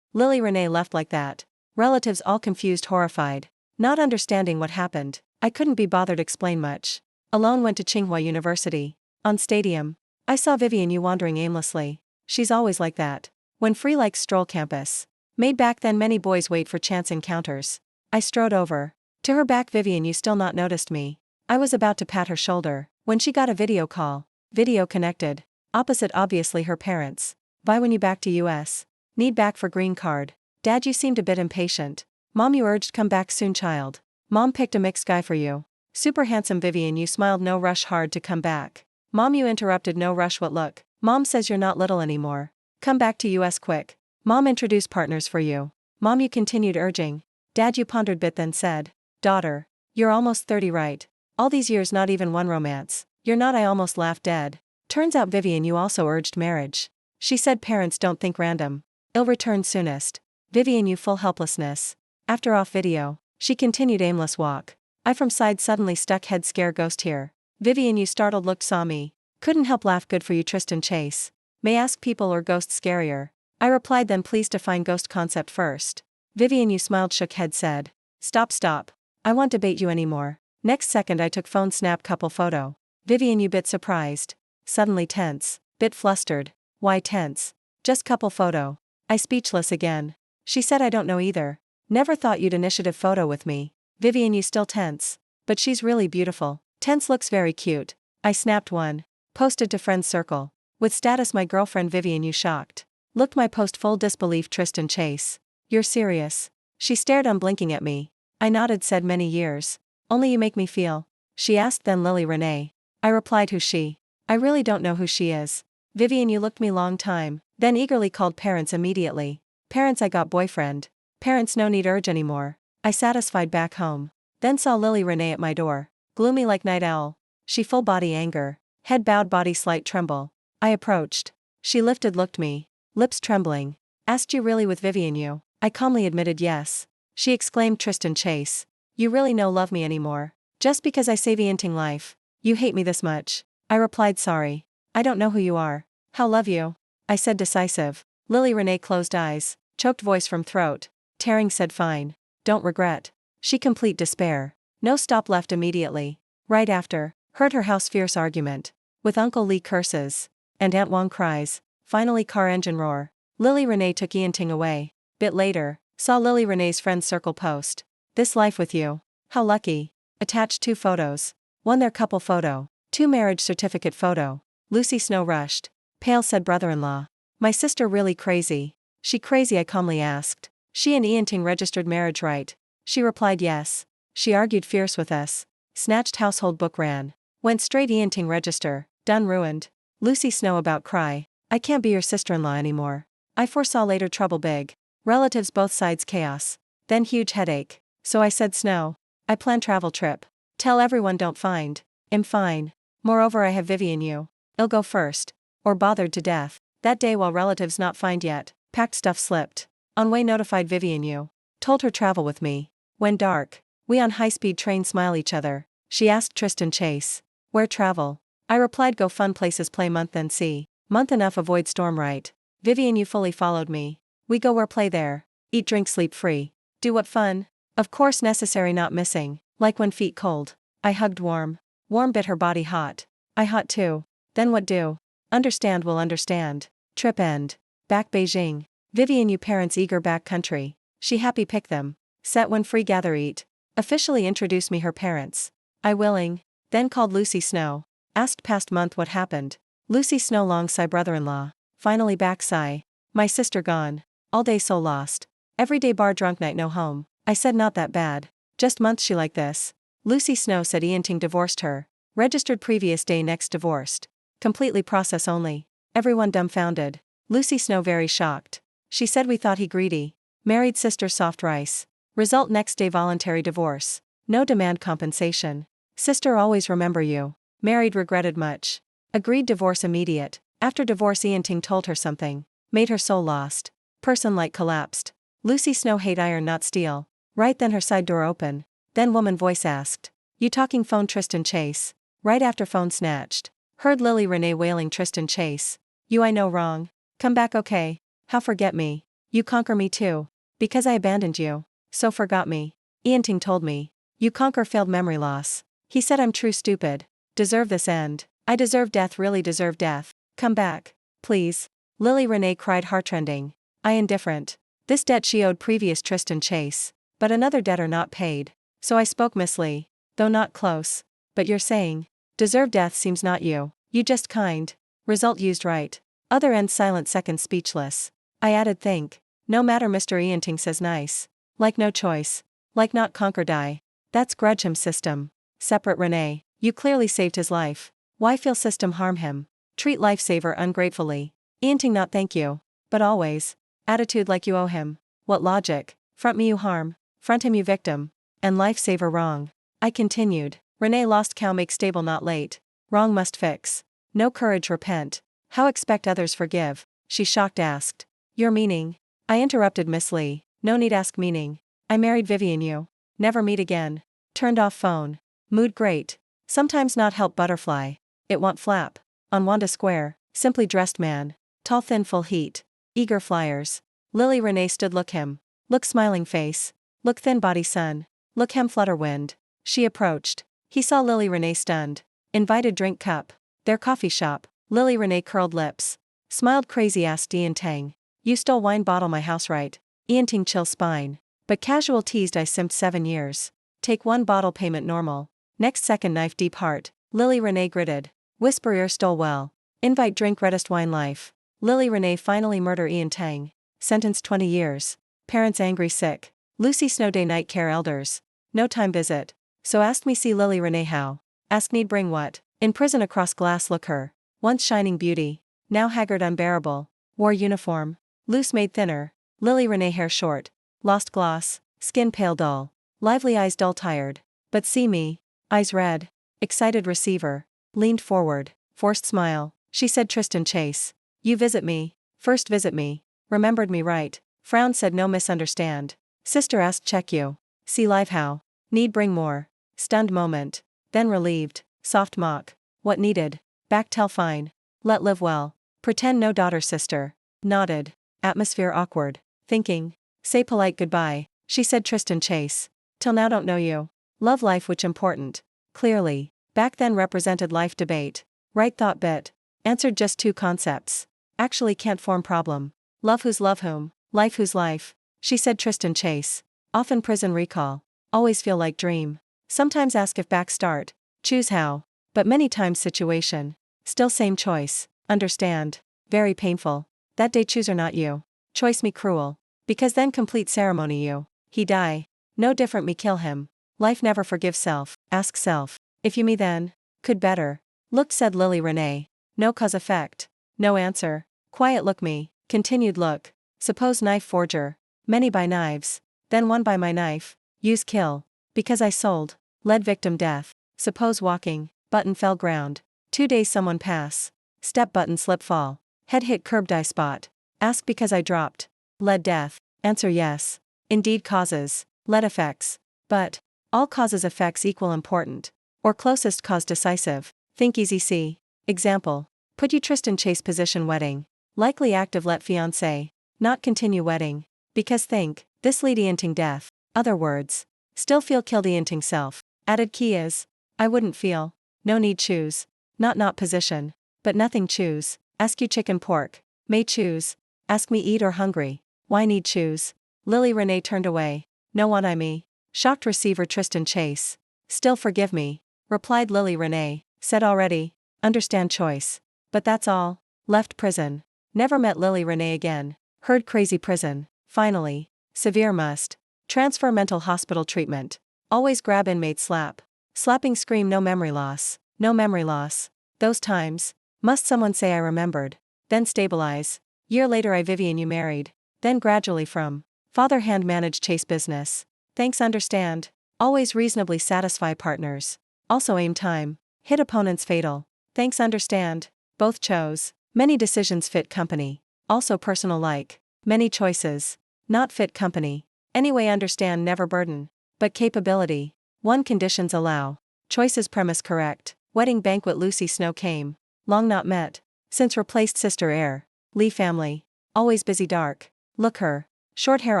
Lily Renee left like that. Relatives all confused horrified. Not understanding what happened. I couldn't be bothered explain much. Alone went to Tsinghua University. On stadium. I saw Vivian Yu wandering aimlessly. She's always like that. When free like stroll campus. Made back then many boys wait for chance encounters. I strode over. To her back Vivian Yu still not noticed me. I was about to pat her shoulder. When she got a video call. Video connected. Opposite obviously her parents. Bye when you back to US. Need back for green card. Dad you seemed a bit impatient. Mom you urged come back soon child. Mom picked a mixed guy for you. Super handsome Vivian you smiled no rush hard to come back. Mom you interrupted no rush what look. Mom says you're not little anymore. Come back to US quick. Mom introduced partners for you. Mom you continued urging. Dad you pondered bit then said. Daughter. You're almost 30 right. All these years not even one romance. You're not I almost laughed dead. Turns out Vivian you also urged marriage. She said parents don't think random. Ill return soonest. Vivian you full helplessness. After off video. She continued aimless walk. I from side suddenly stuck head scare ghost here. Vivian you startled looked saw me. Couldn't help laugh good for you Tristan Chase. May ask people or ghost scarier. I replied then please define ghost concept first. Vivian you smiled shook head said. Stop. I won't debate you anymore. Next second I took phone snap couple photo. Vivian you bit surprised. Suddenly tense. Bit flustered. Why tense? Just couple photo. I speechless again. She said I don't know either. Never thought you'd initiative photo with me. Vivian you still tense. But she's really beautiful. Tense looks very cute. I snapped one. Posted to friends circle. With status my girlfriend Vivian you shocked. Looked my post full disbelief Tristan Chase. You're serious? She stared unblinking at me. I nodded said many years. Only you make me feel. She asked then Lily Renee. I replied who's she? I really don't know who she is. Vivian you looked me long time. Then eagerly called parents immediately. Parents I got boyfriend. Parents no need urge anymore. I satisfied back home. Then saw Lily Renee at my door. Gloomy like night owl. She full body anger. Head bowed body slight tremble. I approached. She lifted looked me. Lips trembling. Asked you really with Vivian you? I calmly admitted yes. She exclaimed Tristan Chase. You really no love me anymore. Just because I save Ianting life. You hate me this much. I replied sorry. I don't know who you are. How love you? I said decisive. Lily Renee closed eyes. Choked voice from throat. Tearing said fine. Don't regret. She complete despair. No stop left immediately. Right after. Heard her house fierce argument. With Uncle Lee curses. And Aunt Wong cries. Finally car engine roar. Lily Renee took Ianting away. Bit later. Saw Lily Renee's friends circle post. This life with you. How lucky. Attached 2 photos. One their couple photo. 2 marriage certificate photo. Lucy Snow rushed. Pale said brother-in-law. My sister really crazy. She crazy I calmly asked. She and Ianting registered marriage right. She replied yes. She argued fierce with us. Snatched household book ran. Went straight Ianting register. Done ruined. Lucy Snow about cry. I can't be your sister-in-law anymore. I foresaw later trouble big. Relatives both sides chaos. Then huge headache. So I said Snow. I plan travel trip. Tell everyone don't find. I'm fine. Moreover I have Vivian you. I'll go first. Or bothered to death. That day while relatives not find yet. Packed stuff slipped. On way notified Vivian you. Told her travel with me. When dark. We on high-speed train smile each other. She asked Tristan Chase. Where travel? I replied go fun places play month then see. Month enough avoid storm right. Vivian you fully followed me. We go where play there. Eat drink sleep free. Do what fun? Of course necessary not missing. Like when feet cold. I hugged warm. Warm bit her body hot. I hot too. Then what do? Understand will understand. Trip end. Back Beijing. Vivian you parents eager back country. She happy pick them. Set when free gather eat. Officially introduce me her parents. I willing. Then called Lucy Snow. Asked past month what happened. Lucy Snow long sigh brother-in-law. Finally back sigh. My sister gone. All day so lost. Everyday bar drunk night no home. I said not that bad. Just months she like this. Lucy Snow said Ianting divorced her. Registered previous day next divorced. Completely process only. Everyone dumbfounded. Lucy Snow very shocked. She said we thought he greedy. Married sister soft rice. Result next day voluntary divorce. No demand compensation. Sister always remember you. Married regretted much. Agreed divorce immediate. After divorce Ianting told her something. Made her soul lost. Person like collapsed. Lucy Snow hate iron not steel. Right then her side door open. Then woman voice asked. You talking phone Tristan Chase. Right after phone snatched. Heard Lily Renee wailing Tristan Chase. You I know wrong. Come back okay. How forget me. You conquer me too. Because I abandoned you. So forgot me. Ianting told me. You conquer failed memory loss. He said I'm true stupid. Deserve this end. I deserve death really deserve death. Come back. Please. Lily Renee cried heartrending. I indifferent. This debt she owed previous Tristan Chase. But another debtor not paid. So I spoke Miss Lee. Though not close. But you're saying. Deserve death seems not you. You just kind. Result used right. Other end silent second speechless. I added think. No matter Mr. Ianting says nice. Like no choice. Like not conquer die. That's grudge him system. Separate Renee. You clearly saved his life. Why feel system harm him? Treat lifesaver ungratefully. Ianting not thank you. But always. Attitude like you owe him. What logic? Front me you harm. Front him you victim. And lifesaver wrong. I continued. Renee lost cow make stable not late. Wrong must fix. No courage repent. How expect others forgive? She shocked asked. Your meaning? I interrupted Miss Lee. No need ask meaning. I married Vivian you. Never meet again. Turned off phone. Mood great. Sometimes not help butterfly. It want flap. On Wanda Square. Simply dressed man. Tall thin full heat. Eager flyers. Lily Renee stood look him. Look smiling face. Look thin body sun. Look hem flutter wind. She approached. He saw Lily Renee stunned. Invited drink cup. Their coffee shop. Lily Renee curled lips. Smiled crazy asked Ian Tang. You stole wine bottle my house right? Ian Ting chill spine. But casual teased I simped 7 years. Take one bottle payment normal. Next second knife deep heart. Lily Renee gritted. Whisper ear stole well. Invite drink reddest wine life. Lily Renee finally murder Ian Tang. Sentenced 20 years. Parents angry sick. Lucy Snow day night care elders. No time visit. So asked me see Lily Renee how. Ask need bring what. In prison across glass look her. Once shining beauty. Now haggard unbearable. Wore uniform. Loose made thinner. Lily Renee hair short. Lost gloss. Skin pale dull. Lively eyes dull tired. But see me. Eyes red. Excited receiver. Leaned forward. Forced smile. She said Tristan Chase. You visit me. First visit me. Remembered me right. Frown said no misunderstand. Sister asked check you. See live how. Need bring more. Stunned moment. Then relieved. Soft mock. What needed. Back tell fine. Let live well. Pretend no daughter sister. Nodded. Atmosphere awkward. Thinking. Say polite goodbye. She said Tristan Chase. Till now don't know you. Love life which important. Clearly. Back then represented life debate. Right thought bit. Answered just 2 concepts. Actually can't form problem. Love who's love whom. Life who's life. She said Tristan Chase. Often prison recall. Always feel like dream. Sometimes ask if back start. Choose how. But many times situation. Still same choice. Understand. Very painful. That day choose or not you. Choice me cruel. Because then complete ceremony you. He die. No different me kill him. Life never forgive self. Ask self. If you me then. Could better. Looked said Lily Renee. No cause effect. No answer. Quiet look me. Continued look. Suppose knife forger. Many buy knives. Then one by my knife. Use kill. Because I sold. Led victim death. Suppose walking. Button fell ground. 2 days someone pass. Step button slip fall. Head hit curb die spot. Ask because I dropped. Led death. Answer yes. Indeed causes. Led effects. But. All causes effects equal important. Or closest cause decisive. Think easy see. Example. Put you Tristan Chase position wedding. Likely active let fiancé. Not continue wedding. Because think. This lead Ianting death. Other words. Still feel killed Ianting self. Added key is. I wouldn't feel. No need choose. Not position. But nothing choose. Ask you chicken pork. May choose. Ask me eat or hungry. Why need choose? Lily Renee turned away. No one I me. Shocked receiver Tristan Chase. Still forgive me. Replied Lily Renee. Said already. Understand choice. But that's all. Left prison. Never met Lily Renee again. Heard crazy prison. Finally. Severe must. Transfer mental hospital treatment. Always grab inmate slap. Slapping scream no memory loss. No memory loss. Those times. Must someone say I remembered. Then stabilize. Year later I Vivian you married. Then gradually from. Father hand manage Chase business. Thanks understand. Always reasonably satisfy partners. Also aim time. Hit opponents fatal. Thanks understand. Both chose. Many decisions fit company. Also personal like. Many choices. Not fit company. Anyway understand never burden. But capability. One conditions allow. Choices premise correct. Wedding banquet Lucy Snow came. Long not met. Since replaced sister heir. Lee family. Always busy dark. Look her. Short hair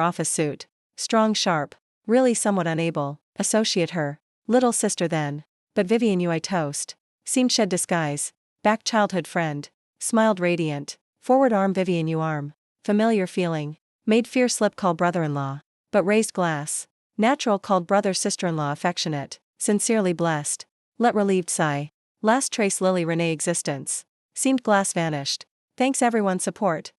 office suit. Strong sharp. Really somewhat unable. Associate her. Little sister then. But Vivian you I toast. Seemed shed disguise. Back childhood friend. Smiled radiant. Forward arm Vivian you arm. Familiar feeling. Made fear slip call brother-in-law. But raised glass. Natural called brother sister-in-law affectionate. Sincerely blessed. Let relieved sigh. Last trace Lily Renee existence. Seemed glass vanished. Thanks everyone support.